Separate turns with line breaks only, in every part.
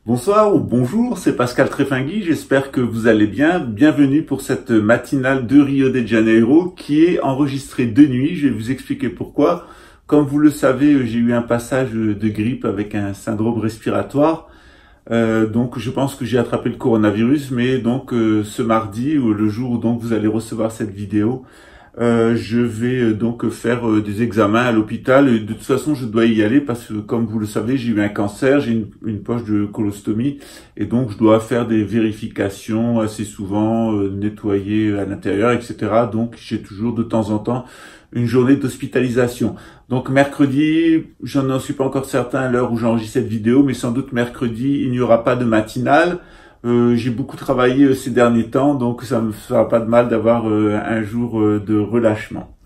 Bonsoir ou bonjour, c'est Pascal Trefingui, j'espère que vous allez bien. Bienvenue pour cette matinale de Rio de Janeiro qui est enregistrée de nuit. Je vais vous expliquer pourquoi. Comme vous le savez, j'ai eu un passage de grippe avec un syndrome respiratoire. Donc je pense que j'ai attrapé le coronavirus, mais donc ce mardi, ou le jour où donc vous allez recevoir cette vidéo, je vais donc faire des examens à l'hôpital. De toute façon, je dois y aller parce que, comme vous le savez, j'ai eu un cancer, j'ai une poche de colostomie et donc je dois faire des vérifications assez souvent, nettoyer à l'intérieur, etc. Donc j'ai toujours de temps en temps une journée d'hospitalisation. Donc mercredi, je n'en suis pas encore certain à l'heure où j'enregistre cette vidéo, mais sans doute mercredi, il n'y aura pas de matinale. J'ai beaucoup travaillé ces derniers temps, donc ça me fera pas de mal d'avoir un jour de relâchement.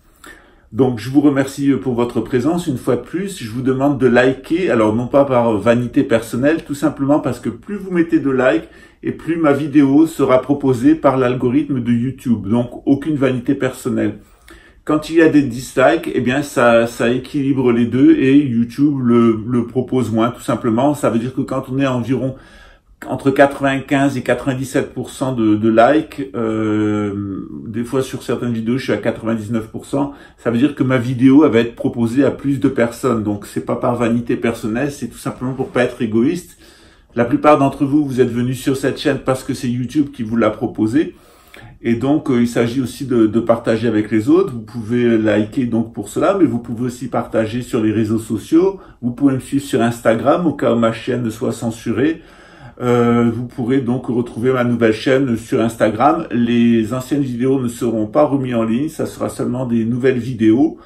Donc je vous remercie pour votre présence une fois de plus. Je vous demande de liker, alors non pas par vanité personnelle, tout simplement parce que plus vous mettez de likes et plus ma vidéo sera proposée par l'algorithme de YouTube. Donc aucune vanité personnelle. Quand il y a des dislikes, eh bien ça équilibre les deux et YouTube le propose moins, tout simplement. Ça veut dire que quand on est à environ entre 95 et 97% de likes, des fois sur certaines vidéos je suis à 99%, ça veut dire que ma vidéo elle va être proposée à plus de personnes. Donc c'est pas par vanité personnelle, c'est tout simplement pour pas être égoïste. La plupart d'entre vous, vous êtes venus sur cette chaîne parce que c'est YouTube qui vous l'a proposé. Et donc, il s'agit aussi de partager avec les autres. Vous pouvez liker donc pour cela, mais vous pouvez aussi partager sur les réseaux sociaux. Vous pouvez me suivre sur Instagram au cas où ma chaîne soit censurée. Vous pourrez donc retrouver ma nouvelle chaîne sur Instagram. Les anciennes vidéos ne seront pas remises en ligne, ça sera seulement des nouvelles vidéos.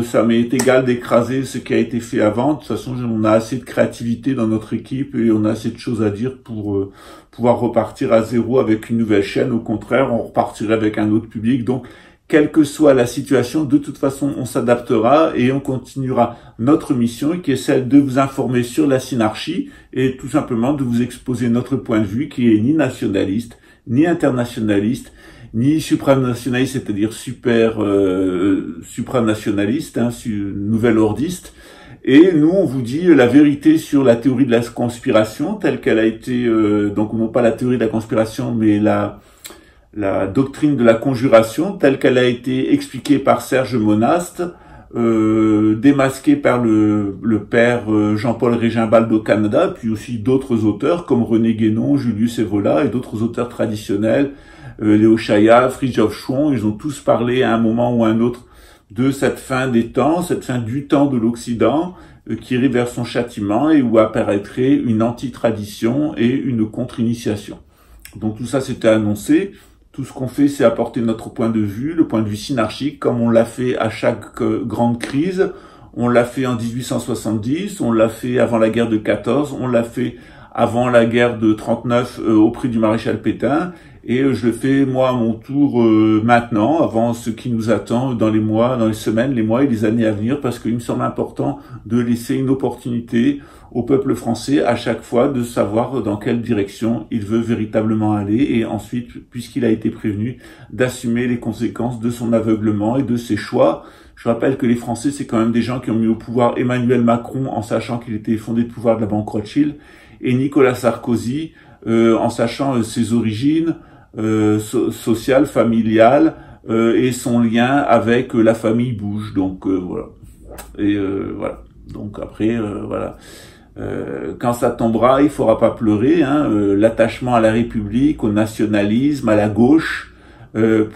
Ça m'est égal d'écraser ce qui a été fait avant. De toute façon, on a assez de créativité dans notre équipe et on a assez de choses à dire pour pouvoir repartir à zéro avec une nouvelle chaîne. Au contraire, on repartirait avec un autre public. Donc, quelle que soit la situation, de toute façon, on s'adaptera et on continuera notre mission qui est celle de vous informer sur la synarchie et tout simplement de vous exposer notre point de vue qui est ni nationaliste, ni internationaliste, ni supranationaliste, c'est-à-dire supranationaliste, nouvel ordiste. Et nous, on vous dit la vérité sur la théorie de la conspiration telle qu'elle a été, donc non pas la théorie de la conspiration, mais la doctrine de la conjuration telle qu'elle a été expliquée par Serge Monast, démasquée par le père Jean-Paul Régimbald au Canada, puis aussi d'autres auteurs comme René Guénon, Julius Evola et d'autres auteurs traditionnels, Léo Chaya, Fridtjof Schwann. Ils ont tous parlé à un moment ou à un autre de cette fin des temps, cette fin du temps de l'Occident, qui irait vers son châtiment et où apparaîtrait une anti-tradition et une contre-initiation. Donc tout ça c'était annoncé. Tout ce qu'on fait, c'est apporter notre point de vue, le point de vue synarchique, comme on l'a fait à chaque grande crise. On l'a fait en 1870, on l'a fait avant la guerre de 14, on l'a fait avant la guerre de 39 auprès du maréchal Pétain. Et je le fais, moi, à mon tour, maintenant, avant ce qui nous attend dans les mois, dans les semaines, les mois et les années à venir, parce qu'il me semble important de laisser une opportunité au peuple français à chaque fois de savoir dans quelle direction il veut véritablement aller et ensuite, puisqu'il a été prévenu, d'assumer les conséquences de son aveuglement et de ses choix. Je rappelle que les Français, c'est quand même des gens qui ont mis au pouvoir Emmanuel Macron en sachant qu'il était fondé de pouvoir de la banque Rothschild et Nicolas Sarkozy en sachant ses origines sociales, familiales et son lien avec la famille Bush. Donc voilà. Et voilà. Donc après, voilà. Quand ça tombera, il faudra pas pleurer. L'attachement à la République, au nationalisme, à la gauche,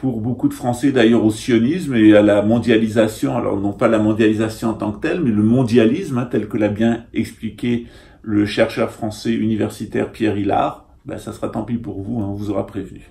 pour beaucoup de Français d'ailleurs au sionisme et à la mondialisation. Alors non pas la mondialisation en tant que telle, mais le mondialisme tel que l'a bien expliqué le chercheur français universitaire Pierre Hillard. Ben, ça sera tant pis pour vous, on vous aura prévenu.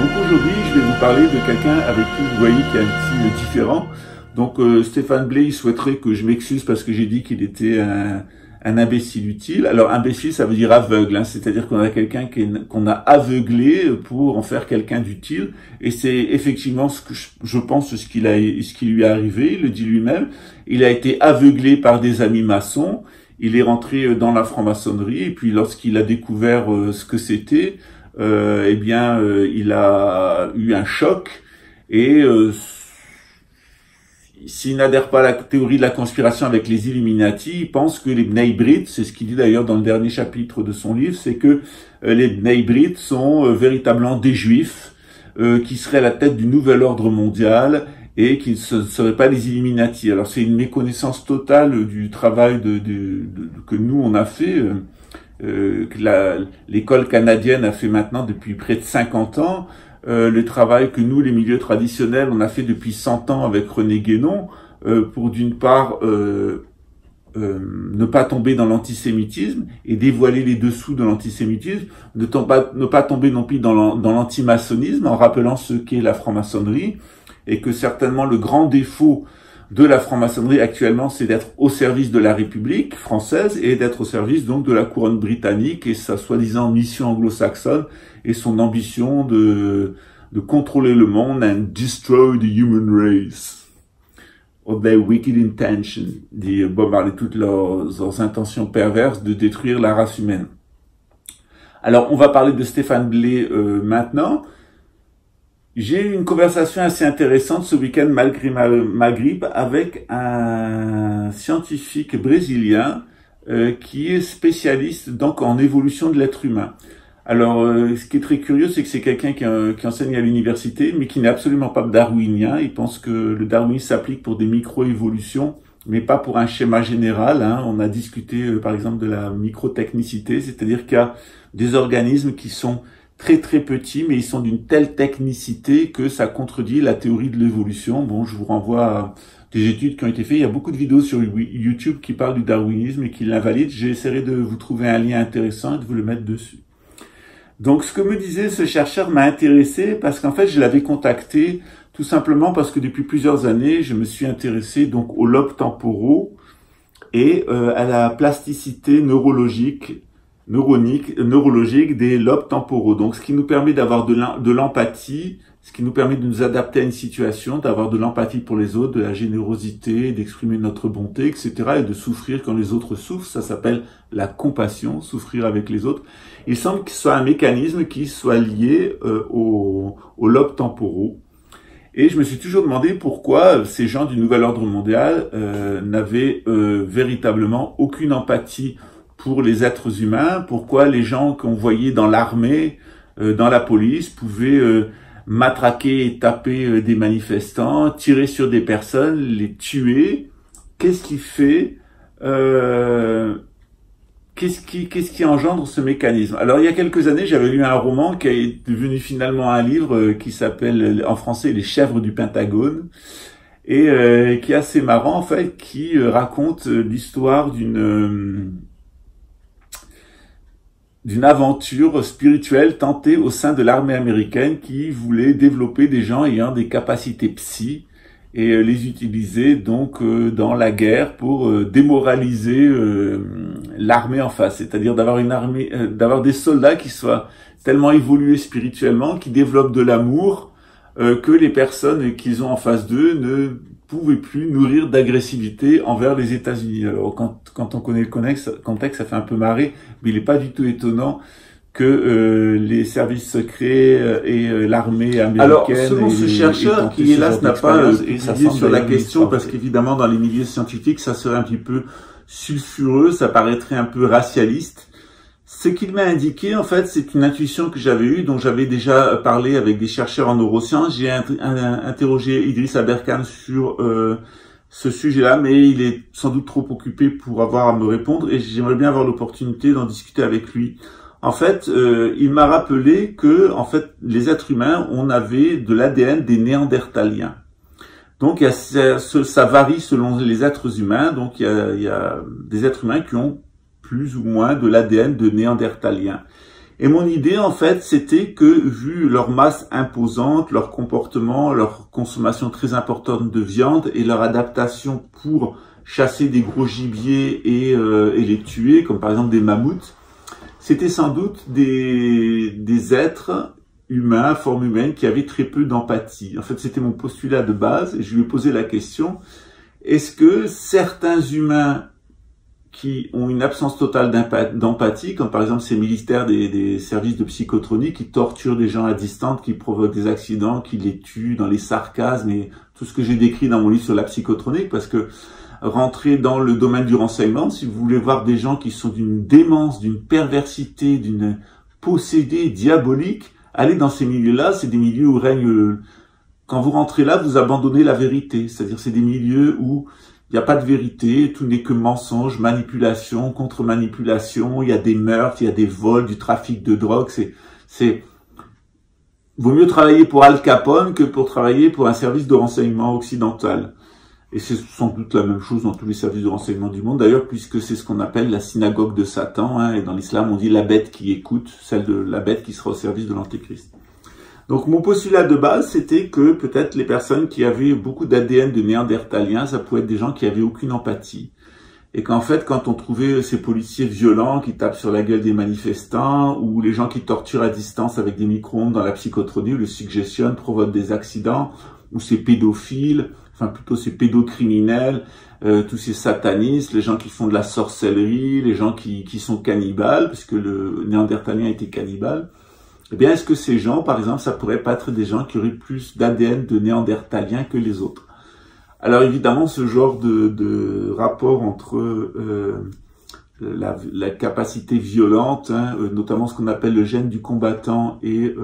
Donc aujourd'hui, je vais vous parler de quelqu'un avec qui vous voyez qu'il y a un petit différent. Donc Stéphane Blais, il souhaiterait que je m'excuse parce que j'ai dit qu'il était un imbécile utile. Alors imbécile, ça veut dire aveugle, hein, c'est-à-dire qu'on a quelqu'un qu'on a aveuglé pour en faire quelqu'un d'utile. Et c'est effectivement ce que je pense ce qui lui est arrivé. Il le dit lui-même. Il a été aveuglé par des amis maçons. Il est rentré dans la franc-maçonnerie et puis lorsqu'il a découvert ce que c'était, il a eu un choc et s'il n'adhère pas à la théorie de la conspiration avec les Illuminati, il pense que les Bnei Brit, c'est ce qu'il dit d'ailleurs dans le dernier chapitre de son livre, c'est que les Bnei Brit sont véritablement des Juifs qui seraient à la tête du nouvel ordre mondial et qui ne seraient pas les Illuminati. Alors c'est une méconnaissance totale du travail que nous on a fait, que l'école canadienne a fait maintenant depuis près de 50 ans, le travail que nous, les milieux traditionnels, on a fait depuis 100 ans avec René Guénon, pour d'une part ne pas tomber dans l'antisémitisme et dévoiler les dessous de l'antisémitisme, ne pas tomber non plus dans l'antimaçonnisme en rappelant ce qu'est la franc-maçonnerie, et que certainement le grand défaut de la franc-maçonnerie actuellement, c'est d'être au service de la République française et d'être au service donc de la couronne britannique et sa soi-disant mission anglo-saxonne et son ambition de contrôler le monde and destroy the human race. Or their wicked intention, dit Bob Marley, toutes leurs intentions perverses de détruire la race humaine. Alors, on va parler de Stéphane Blais maintenant. J'ai eu une conversation assez intéressante ce week-end, malgré ma grippe, avec un scientifique brésilien qui est spécialiste donc en évolution de l'être humain. Alors, ce qui est très curieux, c'est que c'est quelqu'un qui enseigne à l'université, mais qui n'est absolument pas darwinien. Il pense que le darwinisme s'applique pour des micro-évolutions, mais pas pour un schéma général. Hein. On a discuté, par exemple, de la microtechnicité, c'est-à-dire qu'il y a des organismes qui sont très très petits, mais ils sont d'une telle technicité que ça contredit la théorie de l'évolution. Bon, je vous renvoie à des études qui ont été faites. Il y a beaucoup de vidéos sur YouTube qui parlent du darwinisme et qui l'invalident. J'essaierai de vous trouver un lien intéressant et de vous le mettre dessus. Donc, ce que me disait ce chercheur m'a intéressé parce qu'en fait, je l'avais contacté tout simplement parce que depuis plusieurs années, je me suis intéressé donc aux lobes temporaux et à la plasticité neurologique des lobes temporaux. Donc, ce qui nous permet d'avoir de l'empathie, ce qui nous permet de nous adapter à une situation, d'avoir de l'empathie pour les autres, de la générosité, d'exprimer notre bonté, etc. et de souffrir quand les autres souffrent. Ça s'appelle la compassion, souffrir avec les autres. Il semble que ce soit un mécanisme qui soit lié aux lobes temporaux. Et je me suis toujours demandé pourquoi ces gens du nouvel ordre mondial n'avaient véritablement aucune empathie pour les êtres humains, pourquoi les gens qu'on voyait dans l'armée, dans la police, pouvaient matraquer et taper des manifestants, tirer sur des personnes, les tuer. Qu'est-ce qui fait qu'est-ce qui engendre ce mécanisme? Alors, il y a quelques années, j'avais lu un roman qui est devenu finalement un livre qui s'appelle en français « Les chèvres du Pentagone » et qui est assez marrant, en fait, qui raconte l'histoire d'une aventure spirituelle tentée au sein de l'armée américaine qui voulait développer des gens ayant des capacités psy et les utiliser donc dans la guerre pour démoraliser l'armée en face, c'est-à-dire d'avoir une armée, d'avoir des soldats qui soient tellement évolués spirituellement, qui développent de l'amour, que les personnes qu'ils ont en face d'eux ne pouvaient plus nourrir d'agressivité envers les États-Unis. Alors quand on connaît le contexte, ça fait un peu marrer, mais il n'est pas du tout étonnant que les services secrets et l'armée américaine... Alors, selon ce chercheur, qui hélas n'a pas étudié sur la question, parce qu'évidemment dans les milieux scientifiques, ça serait un petit peu sulfureux, ça paraîtrait un peu racialiste. Ce qu'il m'a indiqué, en fait, c'est une intuition que j'avais eue, dont j'avais déjà parlé avec des chercheurs en neurosciences. J'ai interrogé Idriss Aberkan sur ce sujet-là, mais il est sans doute trop occupé pour avoir à me répondre, et j'aimerais bien avoir l'opportunité d'en discuter avec lui. En fait, il m'a rappelé que, en fait, les êtres humains, on avait de l'ADN des Néandertaliens. Donc, ça varie selon les êtres humains. Donc, il y a des êtres humains qui ont plus ou moins de l'ADN de Néandertaliens. Et mon idée, en fait, c'était que, vu leur masse imposante, leur comportement, leur consommation très importante de viande et leur adaptation pour chasser des gros gibiers et les tuer, comme par exemple des mammouths, c'était sans doute des êtres humains, forme humaine, qui avaient très peu d'empathie. En fait, c'était mon postulat de base, et je lui ai posé la question, est-ce que certains humains qui ont une absence totale d'empathie, comme par exemple ces militaires des services de psychotronie qui torturent des gens à distance, qui provoquent des accidents, qui les tuent dans les sarcasmes et tout ce que j'ai décrit dans mon livre sur la psychotronique, parce que rentrer dans le domaine du renseignement, si vous voulez voir des gens qui sont d'une démence, d'une perversité, d'une possédée diabolique, allez dans ces milieux-là, c'est des milieux où règne... Quand vous rentrez là, vous abandonnez la vérité, c'est-à-dire c'est des milieux où il n'y a pas de vérité, tout n'est que mensonge, manipulation, contre-manipulation, il y a des meurtres, il y a des vols, du trafic de drogue, vaut mieux travailler pour Al Capone que pour travailler pour un service de renseignement occidental. Et c'est sans doute la même chose dans tous les services de renseignement du monde, d'ailleurs, puisque c'est ce qu'on appelle la synagogue de Satan, hein, et dans l'islam on dit la bête qui écoute, celle de la bête qui sera au service de l'antéchrist. Donc mon postulat de base, c'était que peut-être les personnes qui avaient beaucoup d'ADN de néandertaliens, ça pouvait être des gens qui avaient aucune empathie. Et qu'en fait, quand on trouvait ces policiers violents qui tapent sur la gueule des manifestants, ou les gens qui torturent à distance avec des micro-ondes dans la psychotronie, ou le suggestion provoque des accidents, ou ces pédophiles, enfin plutôt ces pédocriminels, tous ces satanistes, les gens qui font de la sorcellerie, les gens qui sont cannibales, puisque le néandertalien était cannibale, eh bien, est-ce que ces gens, par exemple, ça pourrait pas être des gens qui auraient plus d'ADN de néandertalien que les autres? Alors évidemment, ce genre de rapport entre la capacité violente, hein, notamment ce qu'on appelle le gène du combattant et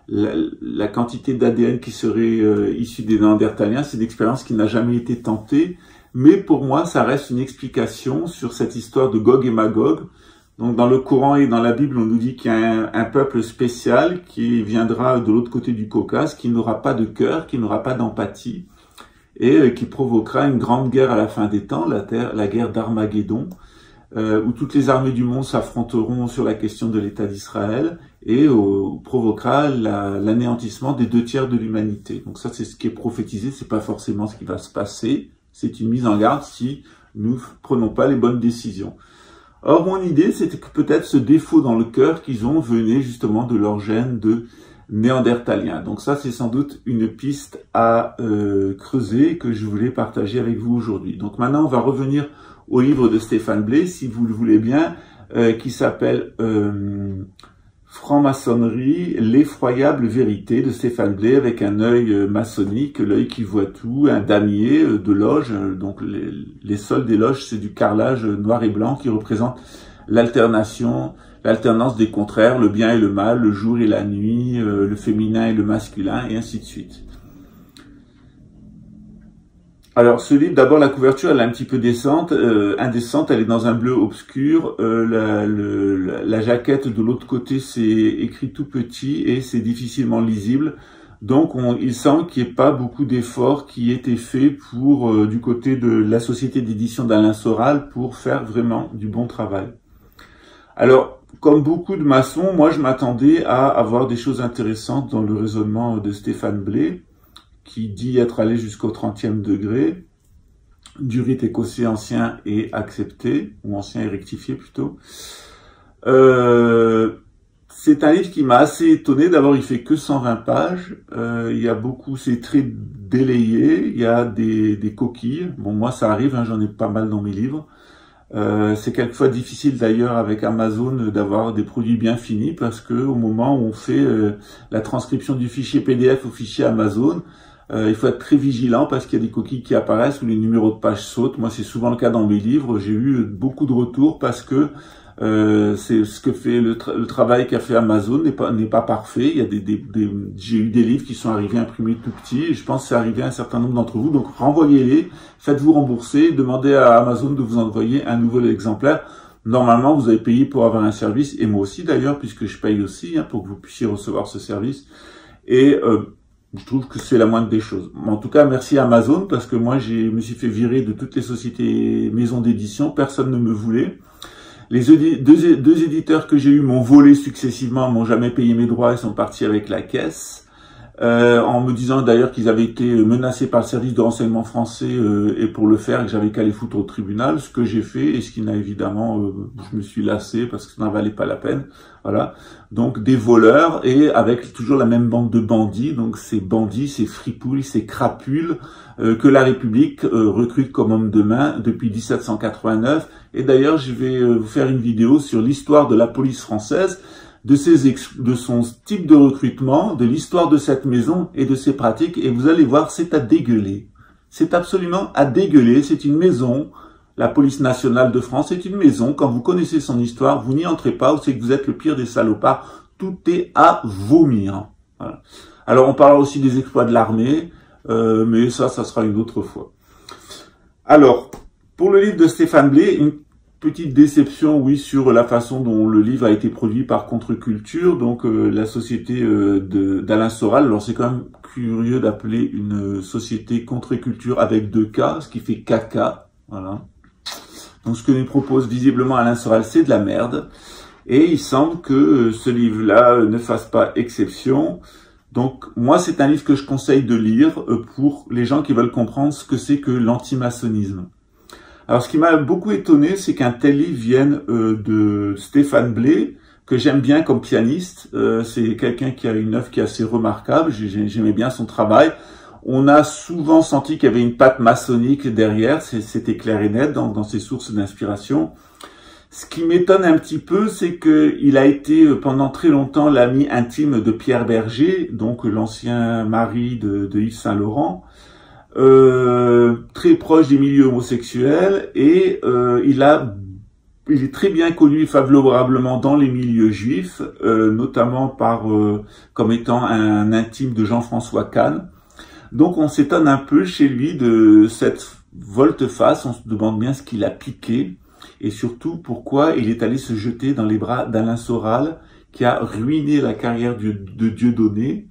la quantité d'ADN qui serait issue des néandertaliens, c'est une expérience qui n'a jamais été tentée, mais pour moi, ça reste une explication sur cette histoire de Gog et Magog. Donc dans le Coran et dans la Bible, on nous dit qu'il y a un peuple spécial qui viendra de l'autre côté du Caucase, qui n'aura pas de cœur, qui n'aura pas d'empathie, et qui provoquera une grande guerre à la fin des temps, la guerre d'Armageddon, où toutes les armées du monde s'affronteront sur la question de l'État d'Israël, et provoquera l'anéantissement des 2/3 de l'humanité. Donc ça, c'est ce qui est prophétisé, c'est pas forcément ce qui va se passer, c'est une mise en garde si nous prenons pas les bonnes décisions. Or, mon idée, c'était que peut-être ce défaut dans le cœur qu'ils ont venait justement de leur gène de néandertalien. Donc ça, c'est sans doute une piste à creuser que je voulais partager avec vous aujourd'hui. Donc maintenant, on va revenir au livre de Stéphane Blais, si vous le voulez bien, qui s'appelle Franc-maçonnerie, l'effroyable vérité de Stéphane Blais, avec un œil maçonnique, l'œil qui voit tout, un damier de loge. Donc les sols des loges, c'est du carrelage noir et blanc qui représente l'alternance des contraires, le bien et le mal, le jour et la nuit, le féminin et le masculin, et ainsi de suite. Alors, ce livre, d'abord, la couverture, elle est un petit peu indécente, elle est dans un bleu obscur. La jaquette de l'autre côté, c'est écrit tout petit et c'est difficilement lisible. Donc, il semble qu'il n'y ait pas beaucoup d'efforts qui aient été faits pour, du côté de la société d'édition d'Alain Soral, pour faire vraiment du bon travail. Alors, comme beaucoup de maçons, moi, je m'attendais à avoir des choses intéressantes dans le raisonnement de Stéphane Blais, qui dit être allé jusqu'au 30e degré, du rite écossais ancien et accepté, ou ancien et rectifié plutôt. C'est un livre qui m'a assez étonné. D'abord, il fait que 120 pages, il y a beaucoup, c'est très délayé, il y a des coquilles. Bon, moi, ça arrive, hein, j'en ai pas mal dans mes livres. C'est quelquefois difficile d'ailleurs avec Amazon d'avoir des produits bien finis, parce que au moment où on fait la transcription du fichier PDF au fichier Amazon, il faut être très vigilant parce qu'il y a des coquilles qui apparaissent ou les numéros de page sautent. Moi, c'est souvent le cas dans mes livres. J'ai eu beaucoup de retours parce que c'est ce que fait le travail qu'a fait Amazon n'est pas parfait. Il y a j'ai eu des livres qui sont arrivés imprimés tout petits, et je pense que c'est arrivé à un certain nombre d'entre vous. Donc renvoyez-les, faites-vous rembourser, demandez à Amazon de vous envoyer un nouvel exemplaire. Normalement, vous avez payé pour avoir un service, et moi aussi d'ailleurs, puisque je paye aussi, hein, pour que vous puissiez recevoir ce service. Et je trouve que c'est la moindre des choses. En tout cas, merci à Amazon, parce que moi, je me suis fait virer de toutes les sociétés maisons d'édition. Personne ne me voulait. Deux éditeurs que j'ai eus m'ont volé successivement, m'ont jamais payé mes droits et sont partis avec la caisse. En me disant d'ailleurs qu'ils avaient été menacés par le service de renseignement français et pour le faire, que j'avais qu'à les foutre au tribunal, ce que j'ai fait et ce qui n'a évidemment, je me suis lassé parce que ça n'en valait pas la peine. Voilà, donc des voleurs et avec toujours la même bande de bandits, donc ces bandits, ces fripouilles, ces crapules que la République recrute comme hommes de main depuis 1789. Et d'ailleurs, je vais vous faire une vidéo sur l'histoire de la police française, de son type de recrutement, de l'histoire de cette maison et de ses pratiques, et vous allez voir, c'est à dégueuler. C'est absolument à dégueuler, c'est une maison, la police nationale de France, c'est une maison, quand vous connaissez son histoire, vous n'y entrez pas, ou c'est que vous êtes le pire des salopards, tout est à vomir. Voilà. Alors on parlera aussi des exploits de l'armée, mais ça sera une autre fois. Alors, pour le livre de Stéphane Blé, une petite déception, oui, sur la façon dont le livre a été produit par Contre-Culture, donc la société d'Alain Soral. Alors c'est quand même curieux d'appeler une société Contre-Culture avec 2 K, ce qui fait caca, voilà. Donc ce que nous propose visiblement Alain Soral, c'est de la merde, et il semble que ce livre-là ne fasse pas exception. Donc moi c'est un livre que je conseille de lire pour les gens qui veulent comprendre ce que c'est que l'antimaçonnisme. Alors, ce qui m'a beaucoup étonné, c'est qu'un tel livre vienne de Stéphane Blé, que j'aime bien comme pianiste. C'est quelqu'un qui a une œuvre qui est assez remarquable. J'aimais bien son travail. On a souvent senti qu'il y avait une patte maçonnique derrière. C'était clair et net dans ses sources d'inspiration. Ce qui m'étonne un petit peu, c'est qu'il a été pendant très longtemps l'ami intime de Pierre Berger, donc l'ancien mari de Yves Saint-Laurent. Très proche des milieux homosexuels et il est très bien connu favorablement dans les milieux juifs, notamment comme étant un intime de Jean-François Kahn. Donc on s'étonne un peu chez lui de cette volte-face, on se demande bien ce qu'il a piqué et surtout pourquoi il est allé se jeter dans les bras d'Alain Soral qui a ruiné la carrière de Dieudonné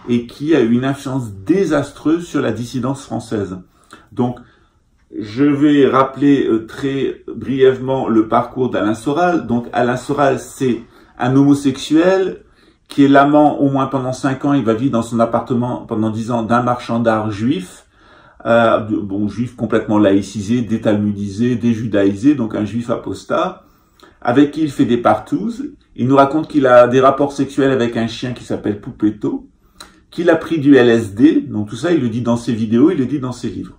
et qui a eu une influence désastreuse sur la dissidence française. Donc, je vais rappeler très brièvement le parcours d'Alain Soral. Donc, Alain Soral, c'est un homosexuel qui est l'amant, au moins pendant 5 ans, il va vivre dans son appartement pendant 10 ans d'un marchand d'art juif, juif complètement laïcisé, détalmudisé, déjudaïsé, donc un juif apostat, avec qui il fait des partous. Il nous raconte qu'il a des rapports sexuels avec un chien qui s'appelle Poupetto, qu'il a pris du LSD, donc tout ça il le dit dans ses vidéos, il le dit dans ses livres.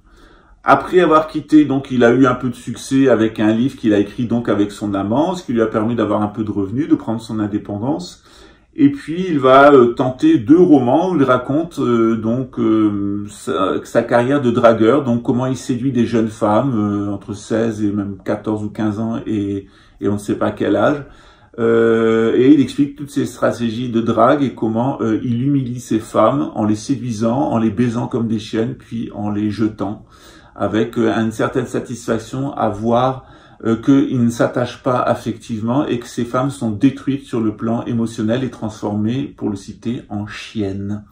Après avoir quitté, donc il a eu un peu de succès avec un livre qu'il a écrit donc avec son amant, ce qui lui a permis d'avoir un peu de revenus, de prendre son indépendance. Et puis il va tenter 2 romans où il raconte sa carrière de dragueur, donc comment il séduit des jeunes femmes entre 16 et même 14 ou 15 ans et on ne sait pas quel âge. Et il explique toutes ses stratégies de drague et comment il humilie ces femmes en les séduisant, en les baisant comme des chiennes, puis en les jetant, avec une certaine satisfaction à voir qu'il ne s'attache pas affectivement et que ces femmes sont détruites sur le plan émotionnel et transformées, pour le citer, en chiennes.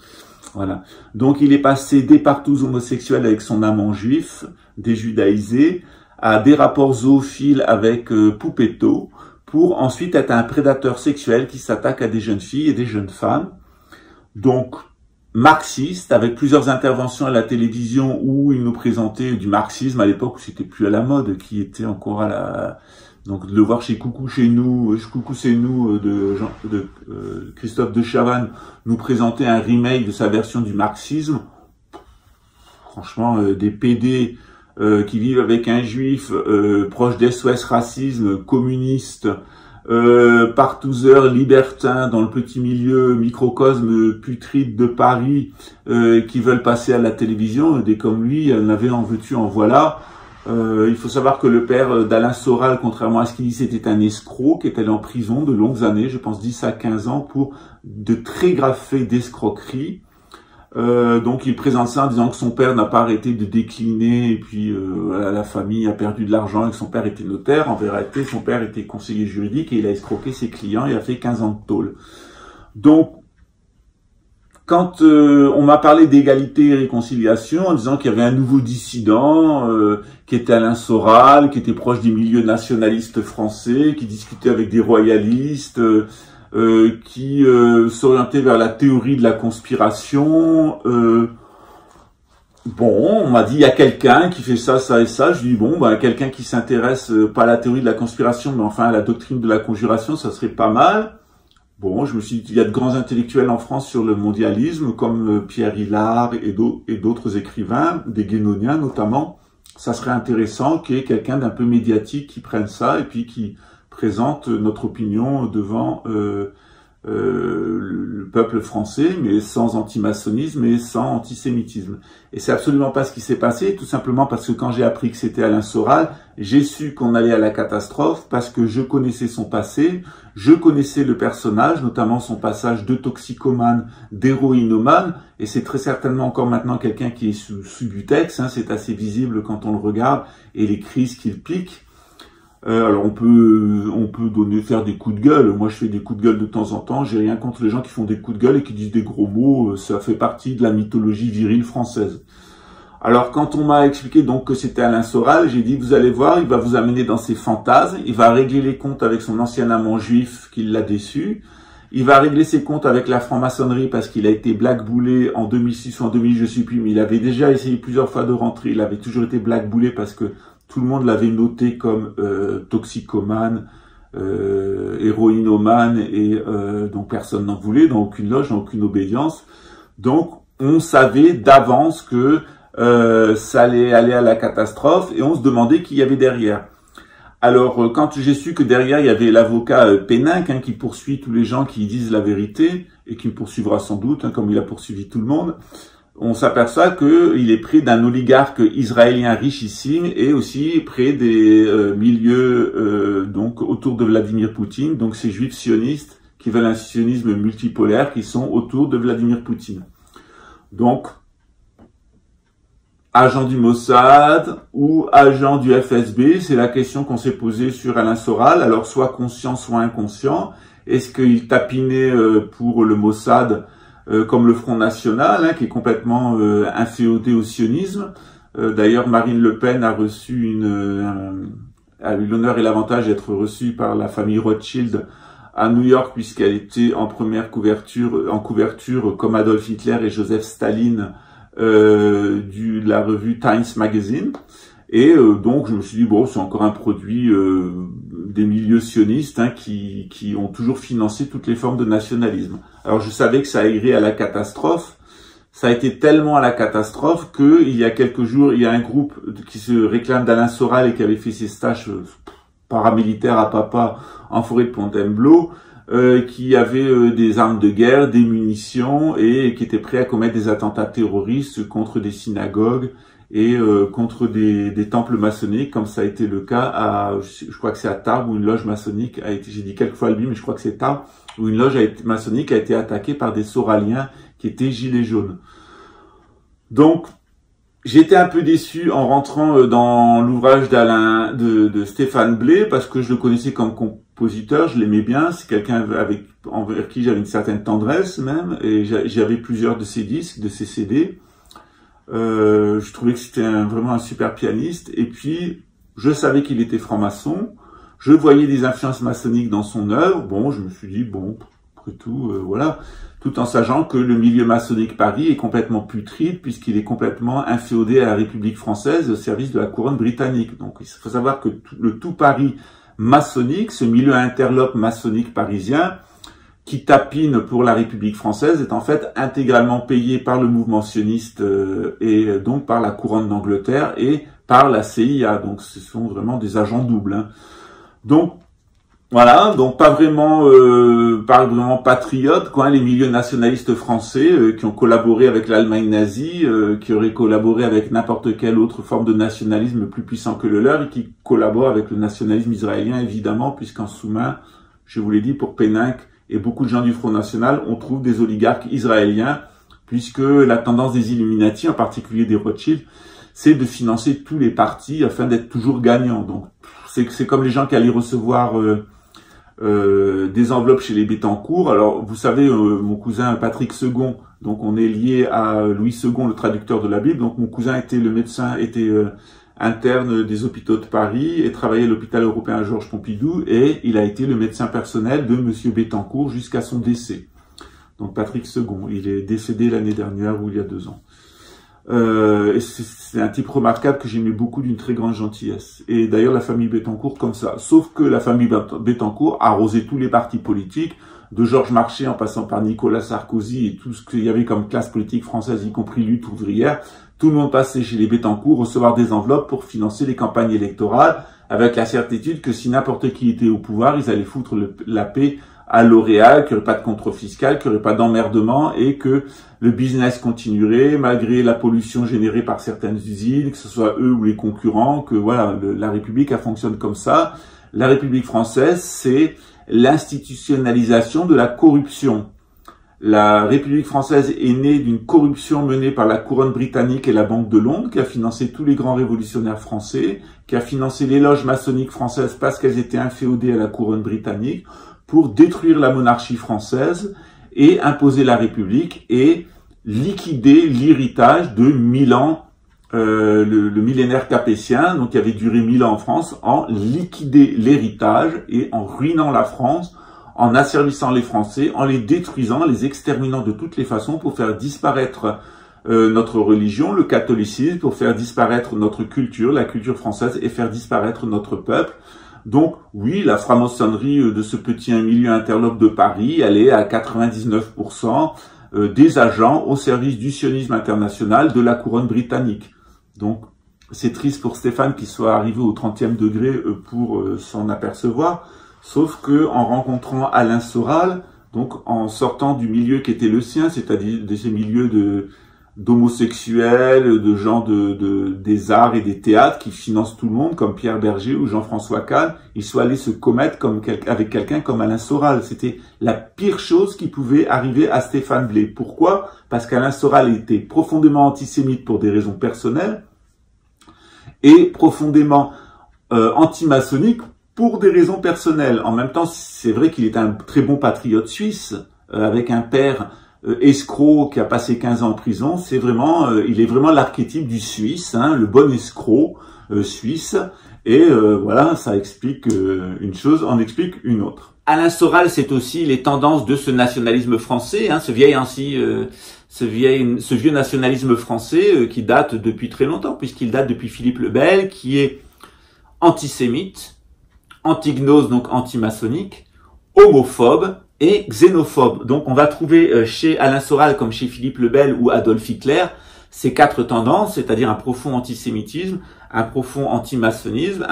Voilà. Donc il est passé des partous homosexuels avec son amant juif, déjudaïsé, à des rapports zoophiles avec Poupetto, pour ensuite être un prédateur sexuel qui s'attaque à des jeunes filles et des jeunes femmes. Donc, marxiste, avec plusieurs interventions à la télévision où il nous présentait du marxisme à l'époque où c'était plus à la mode, qui était encore à la... Donc, de le voir chez Coucou c'est nous de Christophe de Chavannes nous présenter un remake de sa version du marxisme. Franchement, des PD... qui vivent avec un juif proche d'SOS racisme, communiste, partouzeur, libertin dans le petit milieu microcosme putride de Paris, qui veulent passer à la télévision, des comme lui, il y en avait en veux-tu, en voilà. Il faut savoir que le père d'Alain Soral, contrairement à ce qu'il dit, c'était un escroc qui est allé en prison de longues années, je pense 10 à 15 ans, pour de très graves faits d'escroquerie. Donc il présente ça en disant que son père n'a pas arrêté de décliner et puis la famille a perdu de l'argent et que son père était notaire. En vérité, son père était conseiller juridique et il a escroqué ses clients et a fait 15 ans de tôle. Donc, quand on m'a parlé d'égalité et réconciliation en disant qu'il y avait un nouveau dissident qui était Alain Soral, qui était proche des milieux nationalistes français, qui discutait avec des royalistes, qui s'orientait vers la théorie de la conspiration. Bon, on m'a dit il y a quelqu'un qui fait ça, ça et ça. Je dis bon, ben quelqu'un qui s'intéresse pas à la théorie de la conspiration, mais enfin à la doctrine de la conjuration, ça serait pas mal. Bon, je me suis dit, il y a de grands intellectuels en France sur le mondialisme, comme Pierre Hillard et d'autres écrivains, des guénoniens notamment. Ça serait intéressant qu'il y ait quelqu'un d'un peu médiatique qui prenne ça et puis qui présente notre opinion devant le peuple français, mais sans antimaçonnisme et sans antisémitisme. Et c'est absolument pas ce qui s'est passé, tout simplement parce que quand j'ai appris que c'était Alain Soral, j'ai su qu'on allait à la catastrophe parce que je connaissais son passé, je connaissais le personnage, notamment son passage de toxicomane, d'héroïnomane, et c'est très certainement encore maintenant quelqu'un qui est sous butex, hein, c'est assez visible quand on le regarde, et les crises qu'il pique. Alors on peut faire des coups de gueule. Moi je fais des coups de gueule de temps en temps. J'ai rien contre les gens qui font des coups de gueule et qui disent des gros mots. Ça fait partie de la mythologie virile française. Alors quand on m'a expliqué donc que c'était Alain Soral, j'ai dit vous allez voir, il va vous amener dans ses fantasmes. Il va régler les comptes avec son ancien amant juif qui l'a déçu. Il va régler ses comptes avec la franc-maçonnerie parce qu'il a été blackboulé en 2006 ou en 2000, je sais plus. Mais il avait déjà essayé plusieurs fois de rentrer. Il avait toujours été blackboulé parce que tout le monde l'avait noté comme toxicomane, héroïnomane, et donc personne n'en voulait, dans aucune loge, dans aucune obédience. Donc on savait d'avance que ça allait aller à la catastrophe, et on se demandait qui y avait derrière. Alors quand j'ai su que derrière il y avait l'avocat Péninck, hein, qui poursuit tous les gens qui disent la vérité, et qui me poursuivra sans doute, hein, comme il a poursuivi tout le monde, on s'aperçoit qu'il est près d'un oligarque israélien richissime et aussi près des milieux donc autour de Vladimir Poutine, donc ces juifs sionistes qui veulent un sionisme multipolaire qui sont autour de Vladimir Poutine. Donc, agent du Mossad ou agent du FSB, c'est la question qu'on s'est posée sur Alain Soral, alors soit conscient, soit inconscient. Est-ce qu'il tapinait pour le Mossad comme le Front National, hein, qui est complètement inféodé au sionisme. D'ailleurs, Marine Le Pen a reçu a eu l'honneur et l'avantage d'être reçue par la famille Rothschild à New York, puisqu'elle était en couverture comme Adolf Hitler et Joseph Staline de la revue Times Magazine. Et donc je me suis dit bon, c'est encore un produit des milieux sionistes, hein, qui ont toujours financé toutes les formes de nationalisme. Alors je savais que ça irait à la catastrophe. Ça a été tellement à la catastrophe que il y a quelques jours, il y a un groupe qui se réclame d'Alain Soral et qui avait fait ses stages paramilitaires à Papa en forêt de Fontainebleau, qui avait des armes de guerre, des munitions et qui était prêt à commettre des attentats terroristes contre des synagogues et contre des temples maçonniques, comme ça a été le cas à, je crois que c'est à Tarbes, où une loge maçonnique a été, j'ai dit quelquefois lui, mais je crois que c'est Tarbes, où une loge maçonnique a été attaquée par des Soraliens qui étaient gilets jaunes. Donc, j'étais un peu déçu en rentrant dans l'ouvrage de Stéphane Blé, parce que je le connaissais comme compositeur, je l'aimais bien, c'est quelqu'un envers qui j'avais une certaine tendresse même, et j'avais plusieurs de ses disques, de ses CD. Je trouvais que c'était vraiment un super pianiste, et puis je savais qu'il était franc-maçon, je voyais des influences maçonniques dans son œuvre, bon, je me suis dit, bon, après tout, voilà, tout en sachant que le milieu maçonnique Paris est complètement putride, puisqu'il est complètement inféodé à la République française au service de la couronne britannique. Donc il faut savoir que le tout Paris maçonnique, ce milieu interlope maçonnique parisien, qui tapine pour la République française, est en fait intégralement payé par le mouvement sioniste et donc par la couronne d'Angleterre et par la CIA. Donc ce sont vraiment des agents doubles, hein. Donc voilà, donc pas vraiment patriotes, quoi, hein, les milieux nationalistes français qui ont collaboré avec l'Allemagne nazie, qui auraient collaboré avec n'importe quelle autre forme de nationalisme plus puissant que le leur, et qui collaborent avec le nationalisme israélien évidemment, puisqu'en sous-main, je vous l'ai dit, pour Péninck et beaucoup de gens du Front National, on trouve des oligarques israéliens, puisque la tendance des Illuminati, en particulier des Rothschild, c'est de financer tous les partis afin d'être toujours gagnants. Donc c'est comme les gens qui allaient recevoir des enveloppes chez les Bettencourt. Alors vous savez, mon cousin Patrick Segon Donc on est lié à Louis II, le traducteur de la Bible. Donc mon cousin était le médecin, interne des hôpitaux de Paris et travaillait à l'hôpital européen Georges Pompidou, et il a été le médecin personnel de Monsieur Bettencourt jusqu'à son décès. Donc Patrick II, il est décédé l'année dernière ou il y a 2 ans. C'est un type remarquable que j'aimais beaucoup, d'une très grande gentillesse. Et d'ailleurs la famille Bettencourt comme ça. Sauf que la famille Bettencourt a arrosé tous les partis politiques, de Georges Marchais en passant par Nicolas Sarkozy et tout ce qu'il y avait comme classe politique française, y compris lutte ouvrière. Tout le monde passait chez les Bettencourt recevoir des enveloppes pour financer les campagnes électorales, avec la certitude que si n'importe qui était au pouvoir, ils allaient foutre la paix à L'Oréal, qu'il n'y aurait pas de contrôle fiscal, qu'il n'y aurait pas d'emmerdement et que le business continuerait malgré la pollution générée par certaines usines, que ce soit eux ou les concurrents, que voilà, la République, elle fonctionne comme ça. La République française, c'est l'institutionnalisation de la corruption. La République française est née d'une corruption menée par la couronne britannique et la Banque de Londres, qui a financé tous les grands révolutionnaires français, qui a financé les loges maçonniques françaises parce qu'elles étaient inféodées à la couronne britannique, pour détruire la monarchie française et imposer la République et liquider l'héritage de 1000 ans, le millénaire capétien, donc qui avait duré 1000 ans en France, en liquider l'héritage et en ruinant la France, en asservissant les Français, en les détruisant, les exterminant de toutes les façons pour faire disparaître notre religion, le catholicisme, pour faire disparaître notre culture, la culture française, et faire disparaître notre peuple. Donc oui, la franc-maçonnerie de ce petit milieu interlope de Paris, elle est à 99% des agents au service du sionisme international de la couronne britannique. Donc c'est triste pour Stéphane qu'il soit arrivé au 30e degré pour s'en apercevoir, sauf que en rencontrant Alain Soral, donc en sortant du milieu qui était le sien, c'est-à-dire de ces milieux d'homosexuels, de gens des arts et des théâtres qui financent tout le monde, comme Pierre Berger ou Jean-François Kahn, ils sont allés se commettre avec quelqu'un comme Alain Soral. C'était la pire chose qui pouvait arriver à Stéphane Blais. Pourquoi? Parce qu'Alain Soral était profondément antisémite pour des raisons personnelles et profondément anti-maçonnique pour des raisons personnelles. En même temps, c'est vrai qu'il est un très bon patriote suisse, avec un père escroc qui a passé 15 ans en prison. C'est vraiment, il est vraiment l'archétype du Suisse, hein, le bon escroc suisse. Et voilà, ça explique une chose, en explique une autre. Alain Soral, c'est aussi les tendances de ce nationalisme français, hein, ce vieux nationalisme français qui date depuis très longtemps, puisqu'il date depuis Philippe le Bel, qui est antisémite, antignose, donc anti-maçonnique, homophobe et xénophobe. Donc on va trouver chez Alain Soral, comme chez Philippe le Bel ou Adolf Hitler, ces 4 tendances, c'est-à-dire un profond antisémitisme, un profond antimaçonnisme,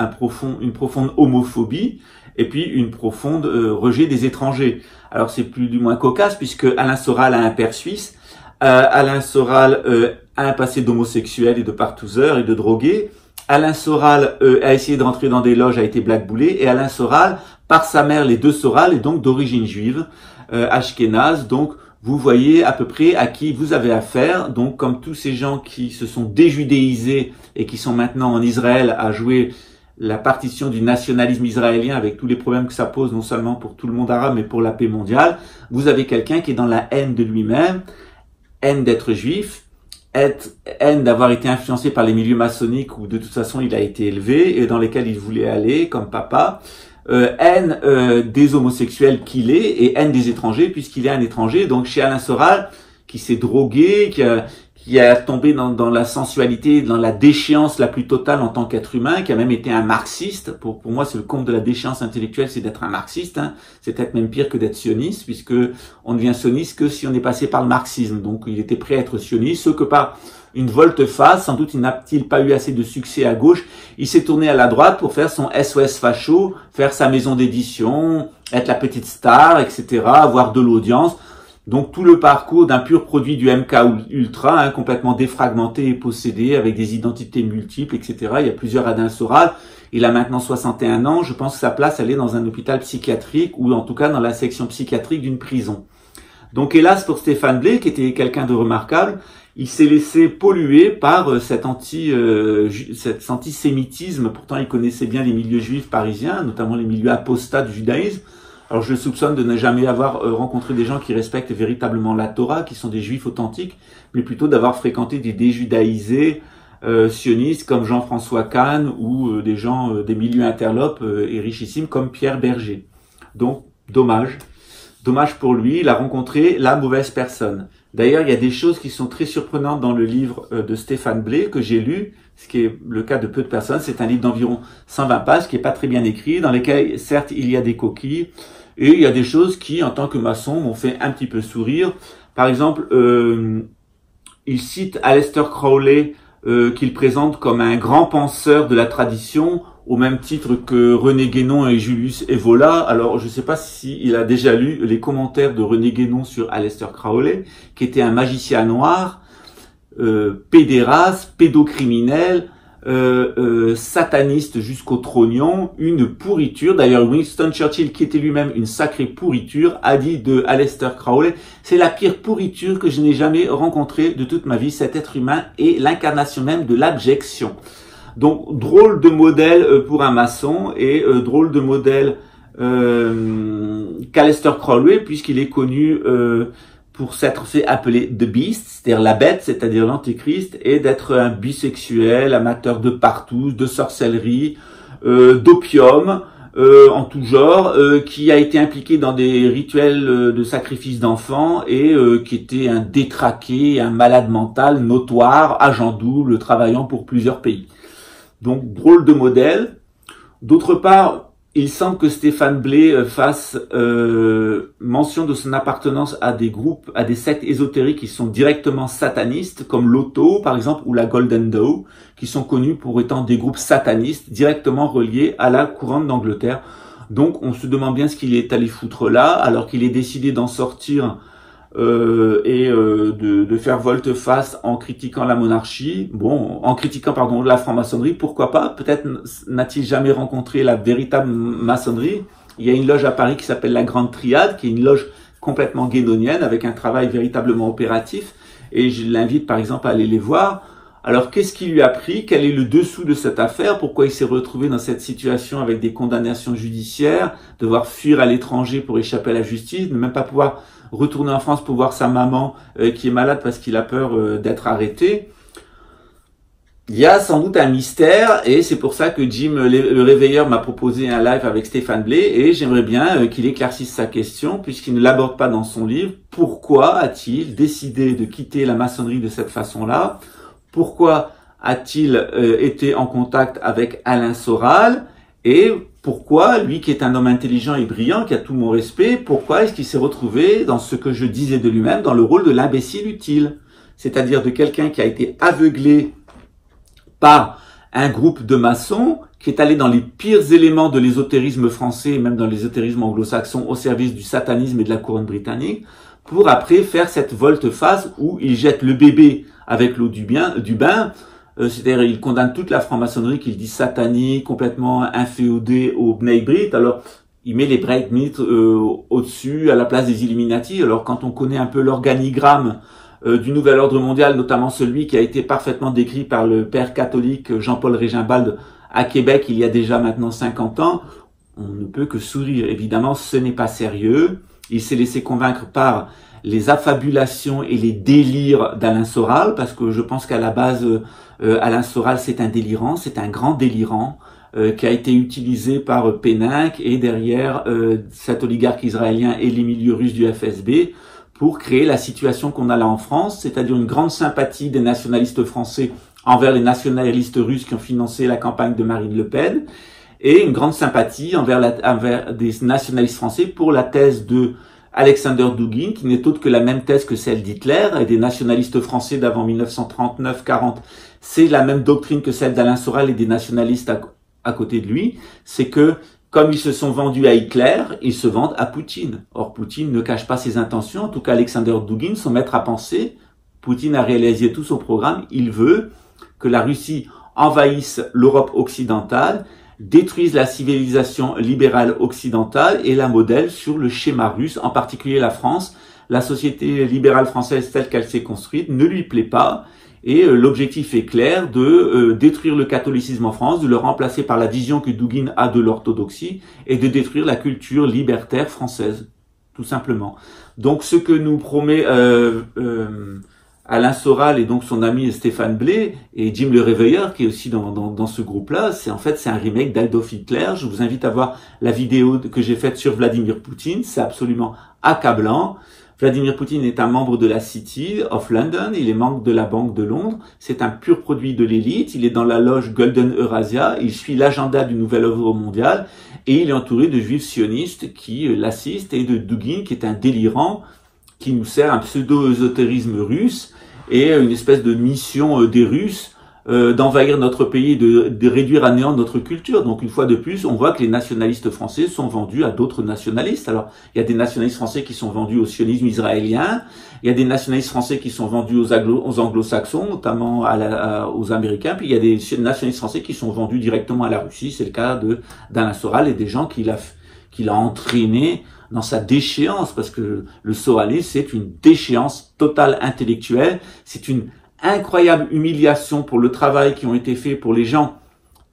une profonde homophobie, et puis une profonde rejet des étrangers. Alors c'est plus du moins cocasse, puisque Alain Soral a un père suisse, Alain Soral a un passé d'homosexuel et de partouzeur et de drogué, Alain Soral a essayé de rentrer dans des loges, a été blackboulé, et Alain Soral, par sa mère, les 2 Soral, est donc d'origine juive, ashkénaze. Donc vous voyez à peu près à qui vous avez affaire. Donc comme tous ces gens qui se sont déjudéisés et qui sont maintenant en Israël à jouer la partition du nationalisme israélien avec tous les problèmes que ça pose, non seulement pour tout le monde arabe, mais pour la paix mondiale, vous avez quelqu'un qui est dans la haine de lui-même, haine d'être juif, haine d'avoir été influencé par les milieux maçonniques où de toute façon il a été élevé et dans lesquels il voulait aller comme papa, haine des homosexuels qu'il est et haine des étrangers puisqu'il est un étranger. Donc chez Alain Soral, qui s'est drogué, qui a tombé dans la sensualité, dans la déchéance la plus totale en tant qu'être humain, qui a même été un marxiste. Pour moi, c'est le comble de la déchéance intellectuelle, c'est d'être un marxiste. Hein. C'est peut-être même pire que d'être sioniste, puisque on devient sioniste que si on est passé par le marxisme. Donc il était prêt à être sioniste, ce que par une volte-face, sans doute il n'a-t-il pas eu assez de succès à gauche, il s'est tourné à la droite pour faire son SOS facho, faire sa maison d'édition, être la petite star, etc., avoir de l'audience. Donc tout le parcours d'un pur produit du MK Ultra, hein, complètement défragmenté et possédé, avec des identités multiples, etc. Il y a plusieurs Alain Soral. Il a maintenant 61 ans. Je pense que sa place, elle est dans un hôpital psychiatrique ou en tout cas dans la section psychiatrique d'une prison. Donc hélas pour Stéphane Blais, qui était quelqu'un de remarquable, il s'est laissé polluer par cet antisémitisme. Pourtant, il connaissait bien les milieux juifs parisiens, notamment les milieux apostats du judaïsme. Alors je le soupçonne de ne jamais avoir rencontré des gens qui respectent véritablement la Torah, qui sont des juifs authentiques, mais plutôt d'avoir fréquenté des déjudaïsés sionistes comme Jean-François Kahn ou des gens des milieux interlopes et richissimes comme Pierre Berger. Donc dommage pour lui, il a rencontré la mauvaise personne. D'ailleurs, il y a des choses qui sont très surprenantes dans le livre de Stéphane Blé que j'ai lu, ce qui est le cas de peu de personnes. C'est un livre d'environ 120 pages qui est pas très bien écrit, dans lesquels certes il y a des coquilles et il y a des choses qui, en tant que maçon, m'ont fait un petit peu sourire. Par exemple, il cite Aleister Crowley qu'il présente comme un grand penseur de la tradition, au même titre que René Guénon et Julius Evola. Alors, je ne sais pas s'il a déjà lu les commentaires de René Guénon sur Aleister Crowley, qui était un magicien noir, pédéraste, pédocriminel, sataniste jusqu'au trognon, une pourriture. D'ailleurs, Winston Churchill, qui était lui-même une sacrée pourriture, a dit de Aleister Crowley: c'est la pire pourriture que je n'ai jamais rencontrée de toute ma vie. Cet être humain est l'incarnation même de l'abjection. Donc, drôle de modèle pour un maçon et drôle de modèle qu'Aleister Crowley, puisqu'il est connu pour s'être fait appeler The Beast, c'est-à-dire la bête, c'est-à-dire l'antéchrist, et d'être un bisexuel, amateur de partous, de sorcellerie, d'opium, en tout genre, qui a été impliqué dans des rituels de sacrifice d'enfants et qui était un détraqué, un malade mental notoire, agent double, travaillant pour plusieurs pays. Donc, drôle de modèle. D'autre part, il semble que Stéphane Blé fasse mention de son appartenance à des groupes, à des sectes ésotériques qui sont directement satanistes, comme l'Auto, par exemple, ou la Golden Dawn, qui sont connus pour étant des groupes satanistes directement reliés à la couronne d'Angleterre. Donc, on se demande bien ce qu'il est allé foutre là, alors qu'il est décidé d'en sortir de faire volte-face en critiquant la monarchie, en critiquant la franc-maçonnerie. Pourquoi pas? Peut-être n'a-t-il jamais rencontré la véritable maçonnerie. Il y a une loge à Paris qui s'appelle la Grande Triade, qui est une loge complètement guénonienne, avec un travail véritablement opératif, et je l'invite par exemple à aller les voir. Alors, qu'est-ce qui lui a pris? Quel est le dessous de cette affaire? Pourquoi il s'est retrouvé dans cette situation avec des condamnations judiciaires, devoir fuir à l'étranger pour échapper à la justice, ne même pas pouvoir retourner en France pour voir sa maman qui est malade parce qu'il a peur d'être arrêté? Il y a sans doute un mystère et c'est pour ça que Jim le Réveilleur m'a proposé un live avec Stéphane Blé et j'aimerais bien qu'il éclaircisse sa question puisqu'il ne l'aborde pas dans son livre. Pourquoi a-t-il décidé de quitter la maçonnerie de cette façon-là? Pourquoi a-t-il été en contact avec Alain Soral? Et pourquoi, lui qui est un homme intelligent et brillant, qui a tout mon respect, pourquoi est-ce qu'il s'est retrouvé dans ce que je disais de lui-même, dans le rôle de l'imbécile utile? C'est-à-dire de quelqu'un qui a été aveuglé par un groupe de maçons, qui est allé dans les pires éléments de l'ésotérisme français, et même dans l'ésotérisme anglo-saxon, au service du satanisme et de la couronne britannique, pour après faire cette volte-face où il jette le bébé avec l'eau du bain, c'est-à-dire il condamne toute la franc-maçonnerie qu'il dit satanique, complètement inféodée au Bnei Brit. Alors il met les Bnei Brit au-dessus, à la place des Illuminati. Alors quand on connaît un peu l'organigramme du Nouvel Ordre Mondial, notamment celui qui a été parfaitement décrit par le père catholique Jean-Paul Régimbald à Québec il y a déjà maintenant 50 ans, on ne peut que sourire. Évidemment, ce n'est pas sérieux. Il s'est laissé convaincre par les affabulations et les délires d'Alain Soral, parce que je pense qu'à la base, Alain Soral, c'est un délirant, c'est un grand délirant qui a été utilisé par Péninck et derrière cet oligarque israélien et les milieux russes du FSB pour créer la situation qu'on a là en France, c'est-à-dire une grande sympathie des nationalistes français envers les nationalistes russes qui ont financé la campagne de Marine Le Pen, et une grande sympathie envers des nationalistes français pour la thèse de Alexander Dugin, qui n'est autre que la même thèse que celle d'Hitler, et des nationalistes français d'avant 1939-40. C'est la même doctrine que celle d'Alain Soral et des nationalistes à côté de lui. C'est que, comme ils se sont vendus à Hitler, ils se vendent à Poutine. Or, Poutine ne cache pas ses intentions. En tout cas, Alexander Dugin, son maître à penser, Poutine a réalisé tout son programme. Il veut que la Russie envahisse l'Europe occidentale, détruisent la civilisation libérale occidentale et la modèle sur le schéma russe, en particulier la France. La société libérale française telle qu'elle s'est construite ne lui plaît pas Et l'objectif est clair de détruire le catholicisme en France, de le remplacer par la vision que Dugin a de l'orthodoxie et de détruire la culture libertaire française, tout simplement. Donc ce que nous promet Alain Soral et donc son ami Stéphane Blais et Jim Le Réveilleur qui est aussi dans ce groupe-là, c'est un remake d'Adolf Hitler. Je vous invite à voir la vidéo que j'ai faite sur Vladimir Poutine, c'est absolument accablant. Vladimir Poutine est un membre de la City of London, il est membre de la Banque de Londres, c'est un pur produit de l'élite, il est dans la loge Golden Eurasia, il suit l'agenda du nouvel ordre mondial et il est entouré de juifs sionistes qui l'assistent et de Dugin qui est un délirant qui nous sert un pseudo-ésotérisme russe et une espèce de mission des Russes d'envahir notre pays, de réduire à néant notre culture. Donc une fois de plus, on voit que les nationalistes français sont vendus à d'autres nationalistes. Alors il y a des nationalistes français qui sont vendus au sionisme israélien, il y a des nationalistes français qui sont vendus aux anglo-saxons, notamment aux Américains, puis il y a des nationalistes français qui sont vendus directement à la Russie. C'est le cas d'Alain Soral et des gens qu'il a entraîné dans sa déchéance, parce que le soralisme, c'est une déchéance totale intellectuelle, c'est une incroyable humiliation pour le travail qui ont été fait pour les gens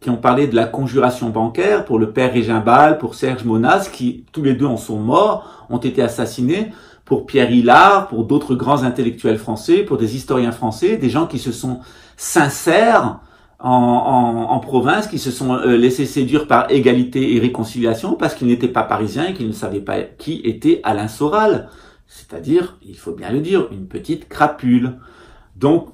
qui ont parlé de la conjuration bancaire, pour le père Régimbal, pour Serge Monas, qui tous les deux en sont morts, ont été assassinés, pour Pierre Hillard, pour d'autres grands intellectuels français, pour des historiens français, des gens qui se sont sincères en province, qui se sont laissés séduire par égalité et réconciliation parce qu'ils n'étaient pas parisiens et qu'ils ne savaient pas qui était Alain Soral. C'est-à-dire, il faut bien le dire, une petite crapule. Donc,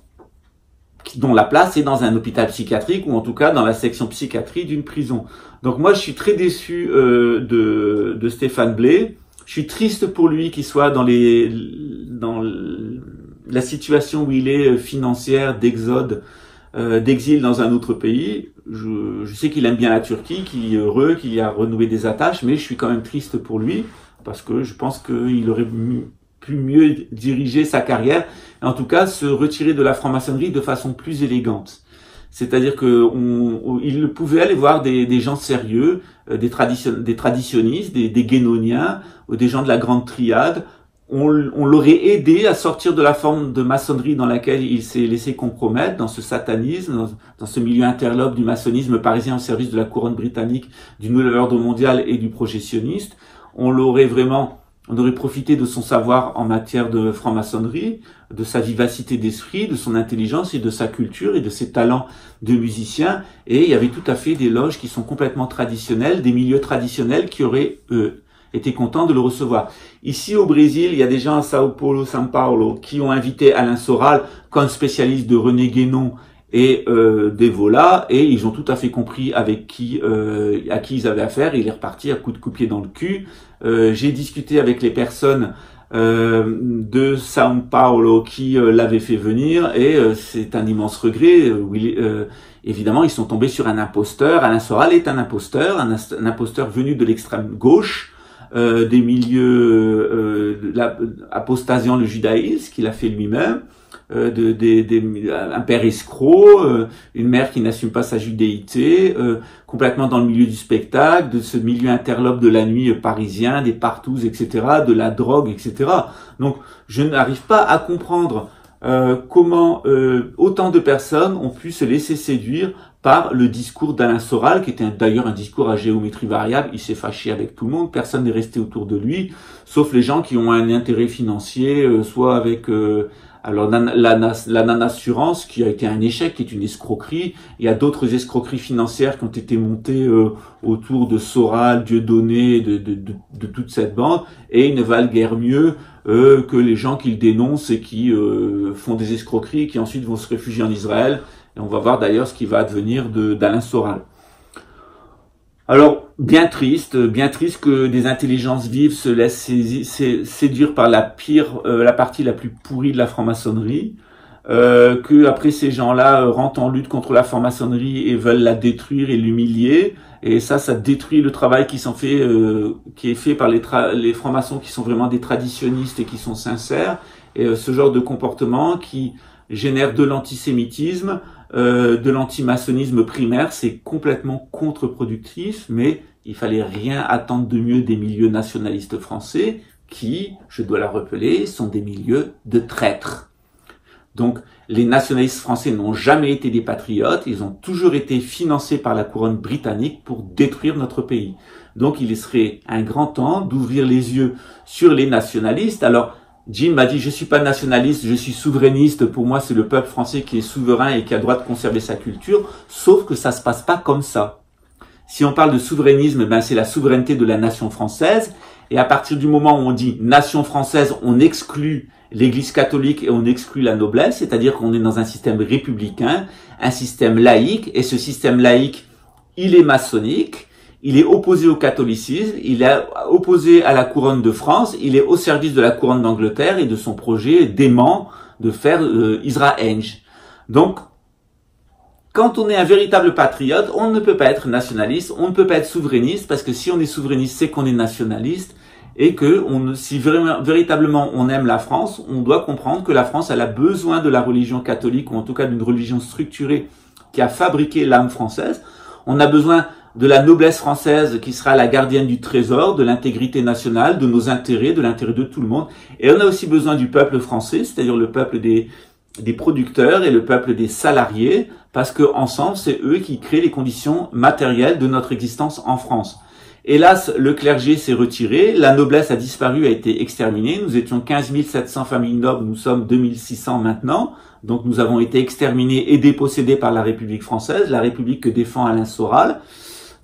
dont la place est dans un hôpital psychiatrique ou en tout cas dans la section psychiatrie d'une prison. Donc moi je suis très déçu de Stéphane Blais. Je suis triste pour lui qu'il soit dans la situation où il est financière, d'exode, d'exil dans un autre pays. Je sais qu'il aime bien la Turquie, qu'il est heureux, qu'il y a renoué des attaches, mais je suis quand même triste pour lui parce que je pense qu'il aurait pu mieux diriger sa carrière, et en tout cas se retirer de la franc-maçonnerie de façon plus élégante. C'est-à-dire que il pouvait aller voir des gens sérieux, des traditionnistes, des guénoniens, des gens de la grande triade. On l'aurait aidé à sortir de la forme de maçonnerie dans laquelle il s'est laissé compromettre, dans ce satanisme, dans ce milieu interlope du maçonnisme parisien au service de la couronne britannique, du nouvel ordre mondial et du projet sioniste. On aurait profité de son savoir en matière de franc-maçonnerie, de sa vivacité d'esprit, de son intelligence et de sa culture et de ses talents de musicien. Et il y avait tout à fait des loges qui sont complètement traditionnelles, des milieux traditionnels qui auraient été contents de le recevoir. Ici au Brésil, il y a des gens à São Paulo, qui ont invité Alain Soral comme spécialiste de René Guénon et d'Evola, et ils ont tout à fait compris à qui ils avaient affaire. Il est reparti à coups de coup-de-pied dans le cul. J'ai discuté avec les personnes de São Paulo qui l'avaient fait venir, et c'est un immense regret. Évidemment, ils sont tombés sur un imposteur. Alain Soral est un imposteur venu de l'extrême gauche, des milieux apostasiant le judaïsme, qu'il a fait lui-même. Un père escroc, une mère qui n'assume pas sa judéité, complètement dans le milieu du spectacle, de ce milieu interlope de la nuit parisien, des partous, etc., de la drogue, etc. Donc, je n'arrive pas à comprendre comment autant de personnes ont pu se laisser séduire par le discours d'Alain Soral, qui était d'ailleurs un discours à géométrie variable. Il s'est fâché avec tout le monde, personne n'est resté autour de lui, sauf les gens qui ont un intérêt financier, soit avec alors la non-assurance, qui a été un échec, qui est une escroquerie. Il y a d'autres escroqueries financières qui ont été montées autour de Soral, Dieudonné, de toute cette bande, et ils ne valent guère mieux que les gens qu'ils dénoncent et qui font des escroqueries et qui ensuite vont se réfugier en Israël. Et on va voir d'ailleurs ce qui va advenir d'Alain Soral. Alors, bien triste que des intelligences vives se laissent séduire par la partie la plus pourrie de la franc-maçonnerie, que après ces gens-là rentrent en lutte contre la franc-maçonnerie et veulent la détruire et l'humilier, et ça détruit le travail qui est fait par les francs-maçons qui sont vraiment des traditionnistes et qui sont sincères, et ce genre de comportement qui génère de l'antisémitisme, de l'antimaçonnisme primaire, c'est complètement contre-productif, mais il fallait rien attendre de mieux des milieux nationalistes français qui, je dois la rappeler, sont des milieux de traîtres. Donc, les nationalistes français n'ont jamais été des patriotes, ils ont toujours été financés par la couronne britannique pour détruire notre pays. Donc, il serait un grand temps d'ouvrir les yeux sur les nationalistes. Alors, Jim m'a dit, je suis pas nationaliste, je suis souverainiste, pour moi c'est le peuple français qui est souverain et qui a le droit de conserver sa culture, sauf que ça se passe pas comme ça. Si on parle de souverainisme, ben c'est la souveraineté de la nation française, et à partir du moment où on dit nation française, on exclut l'Église catholique et on exclut la noblesse, c'est-à-dire qu'on est dans un système républicain, un système laïque, et ce système laïque, il est maçonnique, il est opposé au catholicisme, il est opposé à la couronne de France, il est au service de la couronne d'Angleterre et de son projet dément de faire Israël. Donc, quand on est un véritable patriote, on ne peut pas être nationaliste, on ne peut pas être souverainiste, parce que si on est souverainiste, c'est qu'on est nationaliste, et que si véritablement on aime la France, on doit comprendre que la France, elle a besoin de la religion catholique, ou en tout cas d'une religion structurée qui a fabriqué l'âme française. On a besoin de la noblesse française qui sera la gardienne du trésor, de l'intégrité nationale, de nos intérêts, de l'intérêt de tout le monde. Et on a aussi besoin du peuple français, c'est-à-dire le peuple des producteurs et le peuple des salariés, parce que ensemble, c'est eux qui créent les conditions matérielles de notre existence en France. Hélas, le clergé s'est retiré, la noblesse a disparu, a été exterminée. Nous étions 15 700 familles nobles, nous sommes 2600 maintenant. Donc nous avons été exterminés et dépossédés par la République française, la République que défend Alain Soral,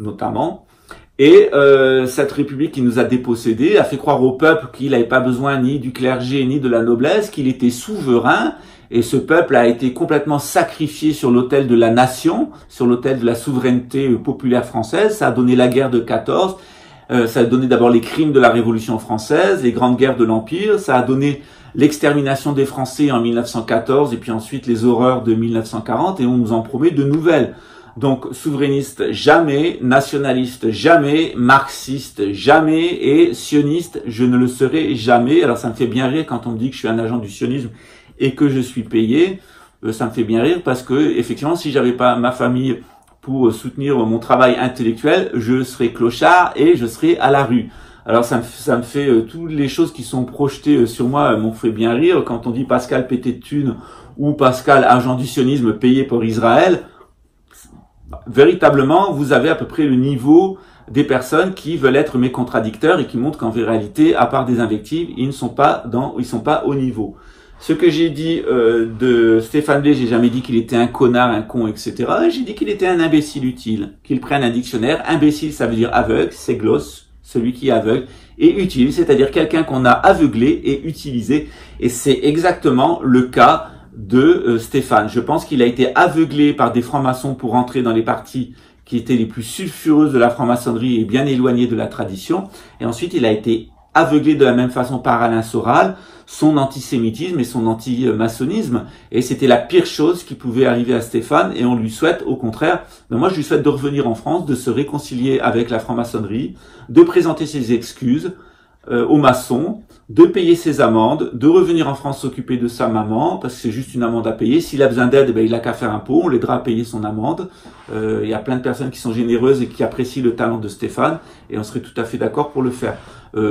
notamment. Et cette République qui nous a dépossédés a fait croire au peuple qu'il n'avait pas besoin ni du clergé ni de la noblesse, qu'il était souverain. Et ce peuple a été complètement sacrifié sur l'autel de la nation, sur l'autel de la souveraineté populaire française. Ça a donné la guerre de 14, ça a donné d'abord les crimes de la Révolution française, les grandes guerres de l'Empire, ça a donné l'extermination des Français en 1914 et puis ensuite les horreurs de 1940 et on nous en promet de nouvelles. Donc souverainiste jamais, nationaliste jamais, marxiste jamais et sioniste je ne le serai jamais. Alors ça me fait bien rire quand on me dit que je suis un agent du sionisme et que je suis payé, ça me fait bien rire parce que effectivement si j'avais pas ma famille pour soutenir mon travail intellectuel, je serais clochard et je serais à la rue. Alors ça me fait toutes les choses qui sont projetées sur moi m'ont fait bien rire quand on dit Pascal pété de thunes ou Pascal agent du sionisme payé pour Israël. Véritablement, vous avez à peu près le niveau des personnes qui veulent être mes contradicteurs et qui montrent qu'en réalité, à part des invectives, ils sont pas au niveau. Ce que j'ai dit de Stéphane Blé, j'ai jamais dit qu'il était un connard, un con, etc. J'ai dit qu'il était un imbécile utile, qu'il prenne un dictionnaire. Imbécile, ça veut dire aveugle, c'est gloss, celui qui est aveugle, et utile, c'est-à-dire quelqu'un qu'on a aveuglé et utilisé. Et c'est exactement le cas de Stéphane. Je pense qu'il a été aveuglé par des francs-maçons pour entrer dans les partis qui étaient les plus sulfureuses de la franc-maçonnerie et bien éloignés de la tradition. Et ensuite, il a été aveuglé de la même façon par Alain Soral, son antisémitisme et son anti-maçonnisme. Et c'était la pire chose qui pouvait arriver à Stéphane. Et on lui souhaite, au contraire, moi je lui souhaite de revenir en France, de se réconcilier avec la franc-maçonnerie, de présenter ses excuses aux maçons, de payer ses amendes, de revenir en France s'occuper de sa maman, parce que c'est juste une amende à payer. S'il a besoin d'aide, il a qu'à faire un pot, on l'aidera à payer son amende. Il y a plein de personnes qui sont généreuses et qui apprécient le talent de Stéphane, et on serait tout à fait d'accord pour le faire.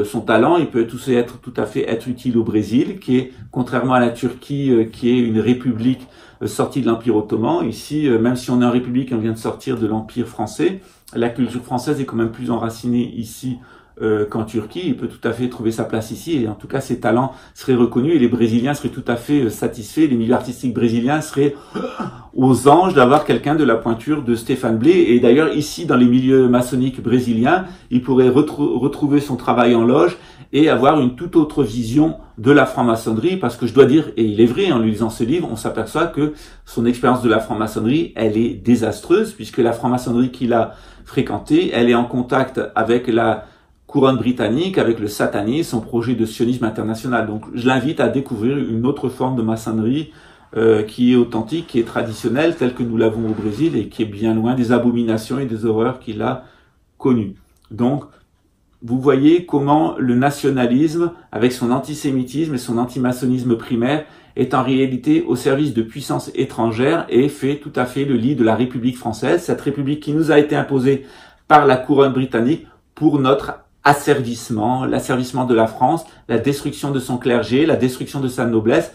Son talent, il peut tout à fait être utile au Brésil, qui est, contrairement à la Turquie, qui est une république sortie de l'Empire ottoman. Ici, même si on est en république, on vient de sortir de l'Empire français, la culture française est quand même plus enracinée ici qu'en Turquie. Il peut tout à fait trouver sa place ici et en tout cas ses talents seraient reconnus et les Brésiliens seraient tout à fait satisfaits. Les milieux artistiques brésiliens seraient aux anges d'avoir quelqu'un de la pointure de Stéphane Blé. Et d'ailleurs ici dans les milieux maçonniques brésiliens, il pourrait retrouver son travail en loge et avoir une toute autre vision de la franc-maçonnerie, parce que je dois dire, et il est vrai, en lui lisant ce livre, on s'aperçoit que son expérience de la franc-maçonnerie, elle est désastreuse, puisque la franc-maçonnerie qu'il a fréquentée, elle est en contact avec la couronne britannique, avec le satanisme, son projet de sionisme international. Donc je l'invite à découvrir une autre forme de maçonnerie qui est authentique, qui est traditionnelle, telle que nous l'avons au Brésil, et qui est bien loin des abominations et des horreurs qu'il a connues. Donc, vous voyez comment le nationalisme, avec son antisémitisme et son antimaçonnisme primaire, est en réalité au service de puissances étrangères et fait tout à fait le lit de la République française, cette République qui nous a été imposée par la couronne britannique pour notre asservissement, l'asservissement de la France, la destruction de son clergé, la destruction de sa noblesse.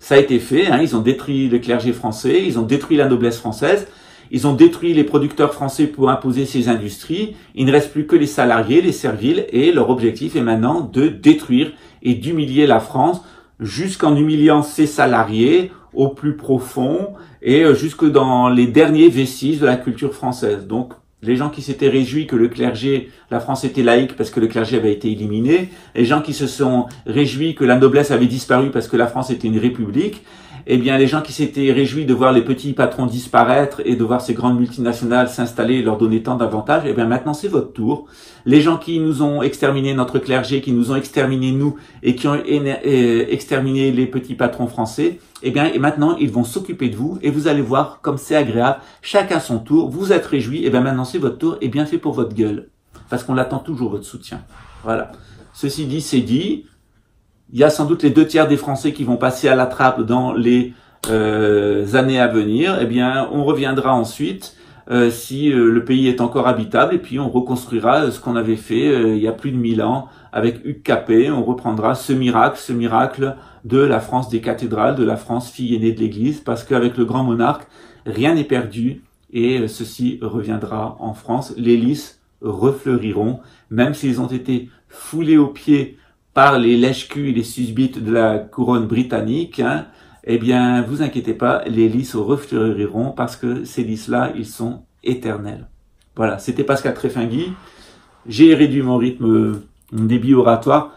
Ça a été fait, hein, ils ont détruit le clergé français, ils ont détruit la noblesse française, ils ont détruit les producteurs français pour imposer ces industries. Il ne reste plus que les salariés, les serviles, et leur objectif est maintenant de détruire et d'humilier la France, jusqu'en humiliant ses salariés au plus profond et jusque dans les derniers vestiges de la culture française. Donc, les gens qui s'étaient réjouis que le clergé, la France était laïque parce que le clergé avait été éliminé, les gens qui se sont réjouis que la noblesse avait disparu parce que la France était une république, eh bien, les gens qui s'étaient réjouis de voir les petits patrons disparaître et de voir ces grandes multinationales s'installer et leur donner tant d'avantages, eh bien, maintenant, c'est votre tour. Les gens qui nous ont exterminé notre clergé, qui nous ont exterminé nous et qui ont exterminé les petits patrons français, eh bien, et maintenant, ils vont s'occuper de vous et vous allez voir comme c'est agréable. Chacun son tour. Vous êtes réjouis. Eh bien, maintenant, c'est votre tour et bien fait pour votre gueule. Parce qu'on l'attend toujours, votre soutien. Voilà. Ceci dit, c'est dit. Il y a sans doute les 2/3 des Français qui vont passer à la trappe dans les années à venir. Eh bien, on reviendra ensuite si le pays est encore habitable et puis on reconstruira ce qu'on avait fait il y a plus de 1000 ans avec Hugues Capet. On reprendra ce miracle de la France des cathédrales, de la France fille aînée de l'Église, parce qu'avec le grand monarque, rien n'est perdu et ceci reviendra en France. Les lys refleuriront, même s'ils ont été foulés aux pieds par les lèche-culs et les susbites de la couronne britannique, hein, eh bien, vous inquiétez pas, les lys refleuriront parce que ces lys-là, ils sont éternels. Voilà, c'était Pascal Tréfinguy. J'ai réduit mon rythme, mon débit oratoire,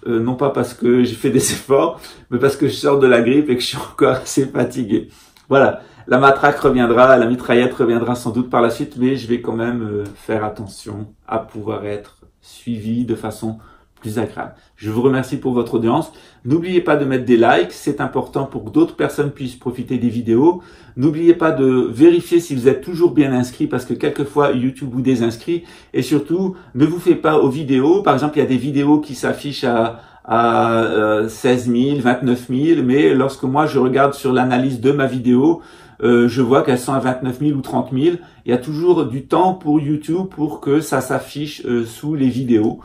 non pas parce que j'ai fait des efforts, mais parce que je sors de la grippe et que je suis encore assez fatigué. Voilà, la matraque reviendra, la mitraillette reviendra sans doute par la suite, mais je vais quand même faire attention à pouvoir être suivi de façon plus agréable. Je vous remercie pour votre audience. N'oubliez pas de mettre des likes, c'est important pour que d'autres personnes puissent profiter des vidéos. N'oubliez pas de vérifier si vous êtes toujours bien inscrit parce que quelquefois YouTube vous désinscrit. Et surtout, ne vous faites pas aux vidéos. Par exemple, il y a des vidéos qui s'affichent à 16 000, 29 000, mais lorsque moi je regarde sur l'analyse de ma vidéo, je vois qu'elles sont à 29 000 ou 30 000. Il y a toujours du temps pour YouTube pour que ça s'affiche sous les vidéos.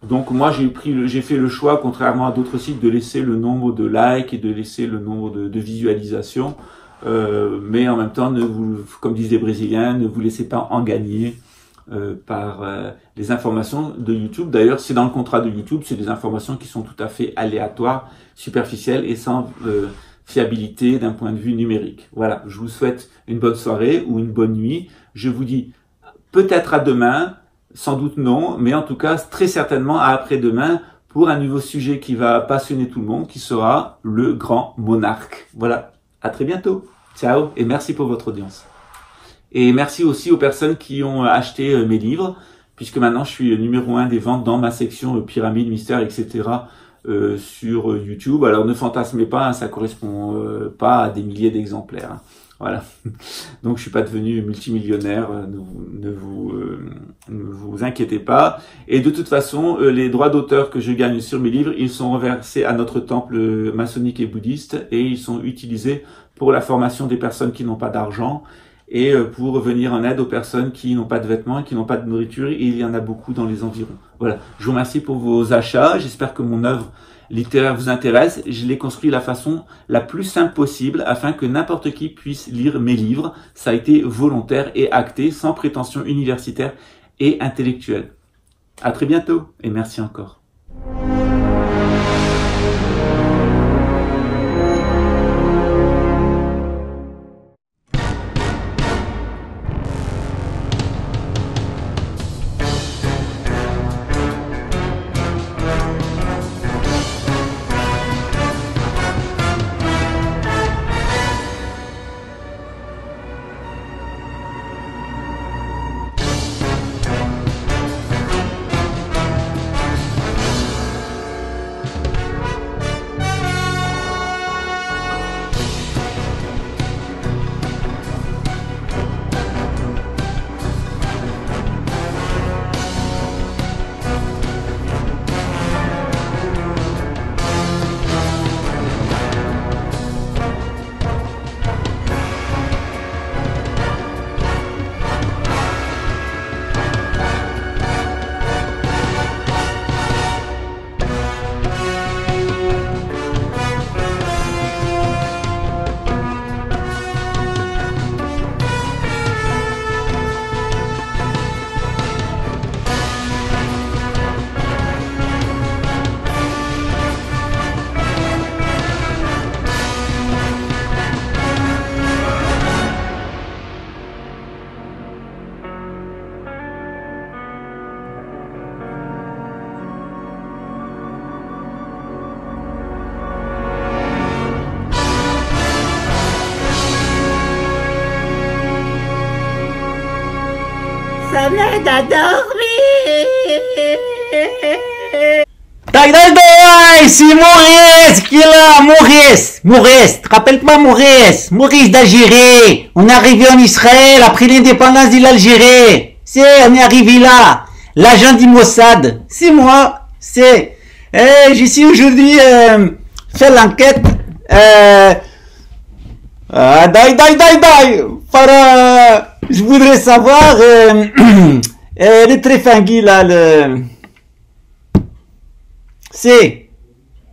Donc moi j'ai fait le choix, contrairement à d'autres sites, de laisser le nombre de likes et de laisser le nombre de visualisations, mais en même temps, comme disent les Brésiliens, ne vous laissez pas en gagner par les informations de YouTube. D'ailleurs, c'est dans le contrat de YouTube, c'est des informations qui sont tout à fait aléatoires, superficielles et sans fiabilité d'un point de vue numérique. Voilà, je vous souhaite une bonne soirée ou une bonne nuit. Je vous dis peut-être à demain. Sans doute non, mais en tout cas très certainement à après-demain pour un nouveau sujet qui va passionner tout le monde, qui sera le grand monarque. Voilà, à très bientôt. Ciao et merci pour votre audience. Et merci aussi aux personnes qui ont acheté mes livres, puisque maintenant je suis numéro 1 des ventes dans ma section pyramide, mystère, etc. Sur YouTube. Alors ne fantasmez pas, hein, ça correspond pas à des milliers d'exemplaires. Hein. Voilà. Donc je suis pas devenu multimillionnaire, ne vous inquiétez pas. Et de toute façon, les droits d'auteur que je gagne sur mes livres, ils sont reversés à notre temple maçonnique et bouddhiste et ils sont utilisés pour la formation des personnes qui n'ont pas d'argent et pour venir en aide aux personnes qui n'ont pas de vêtements et qui n'ont pas de nourriture. Et il y en a beaucoup dans les environs. Voilà. Je vous remercie pour vos achats. J'espère que mon œuvre littéraire vous intéresse. Je l'ai construit de la façon la plus simple possible afin que n'importe qui puisse lire mes livres. Ça a été volontaire et acté, sans prétention universitaire et intellectuelle. À très bientôt et merci encore.
m'aide à dormir.
C'est Maurice qui est là, Maurice, te rappelle pas Maurice d'Algérie. On est arrivé en Israël après l'indépendance de l'Algérie. On est arrivé là. L'agent du Mossad, c'est moi. Je suis aujourd'hui fait l'enquête. Je voudrais savoir le Trifangui là,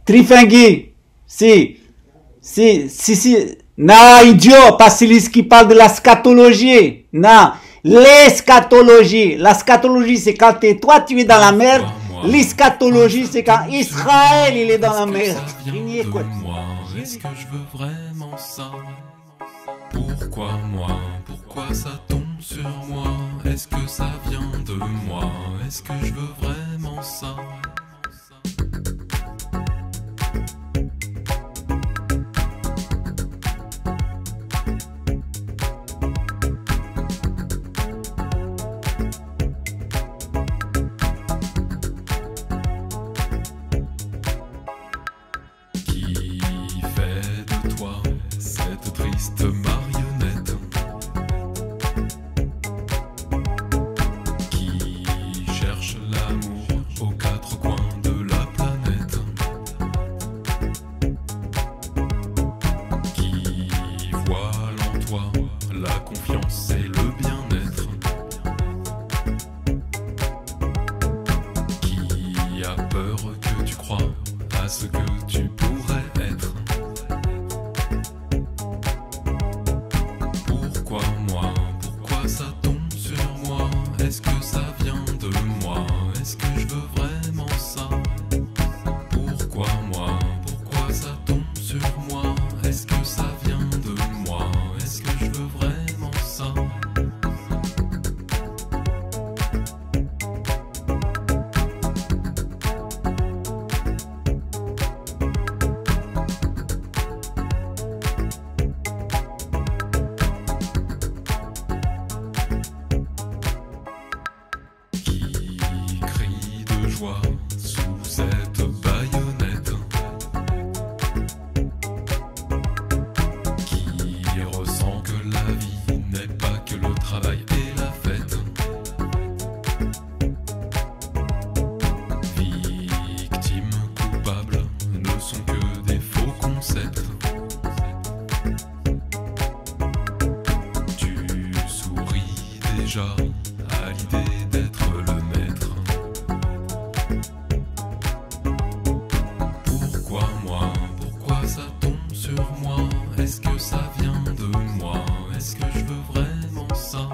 Trifangui, non, idiot, pas celui qui parle de la scatologie. Non, l'eschatologie. La scatologie, c'est quand toi, tu es dans la merde. L'eschatologie, c'est quand Israël, il est dans la merde.
Est-ce que je veux vraiment ça? Pourquoi moi? Pourquoi ça tombe sur moi? Est-ce que ça vient de moi? Est-ce que je veux vraiment ça? Qui fait de toi cette triste marionnette? Qui cherche l'amour aux quatre coins de la planète? Qui voile en toi la confiance et le bien-être? Qui a peur que tu crois à ce que tu pourrais être? Pourquoi moi? Pourquoi ça tombe sur moi? Est-ce que ça vient de moi? Est-ce que je veux vraiment ça? Pourquoi moi? Pourquoi ça tombe sur moi? Est-ce que ça vient de moi? Est-ce que je veux vraiment ça? Qui crie de joie sous cette baïonnette? Qui ressent que la vie n'est pas que le travail et la fête? Victimes, coupables ne sont que des faux concepts. Tu souris déjà à l'idée d'être le maître. Pourquoi moi? Pourquoi ça tombe sur moi? Est-ce que ça vient de moi? Est-ce que je veux vraiment ça?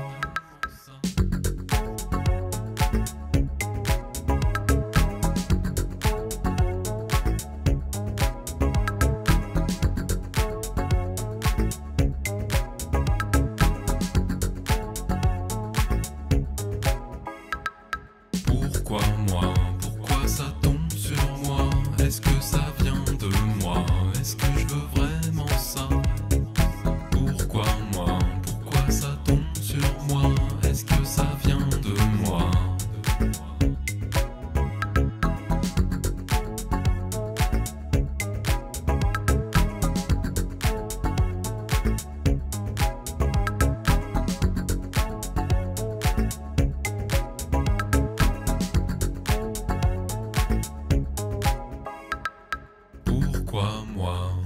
Pourquoi moi? Pourquoi ça tombe sur moi? Est-ce que ça vient de moi? Est-ce que je veux vraiment ça? Pourquoi moi? Pourquoi ça tombe sur moi? Est-ce que ça vient de moi? Pourquoi moi?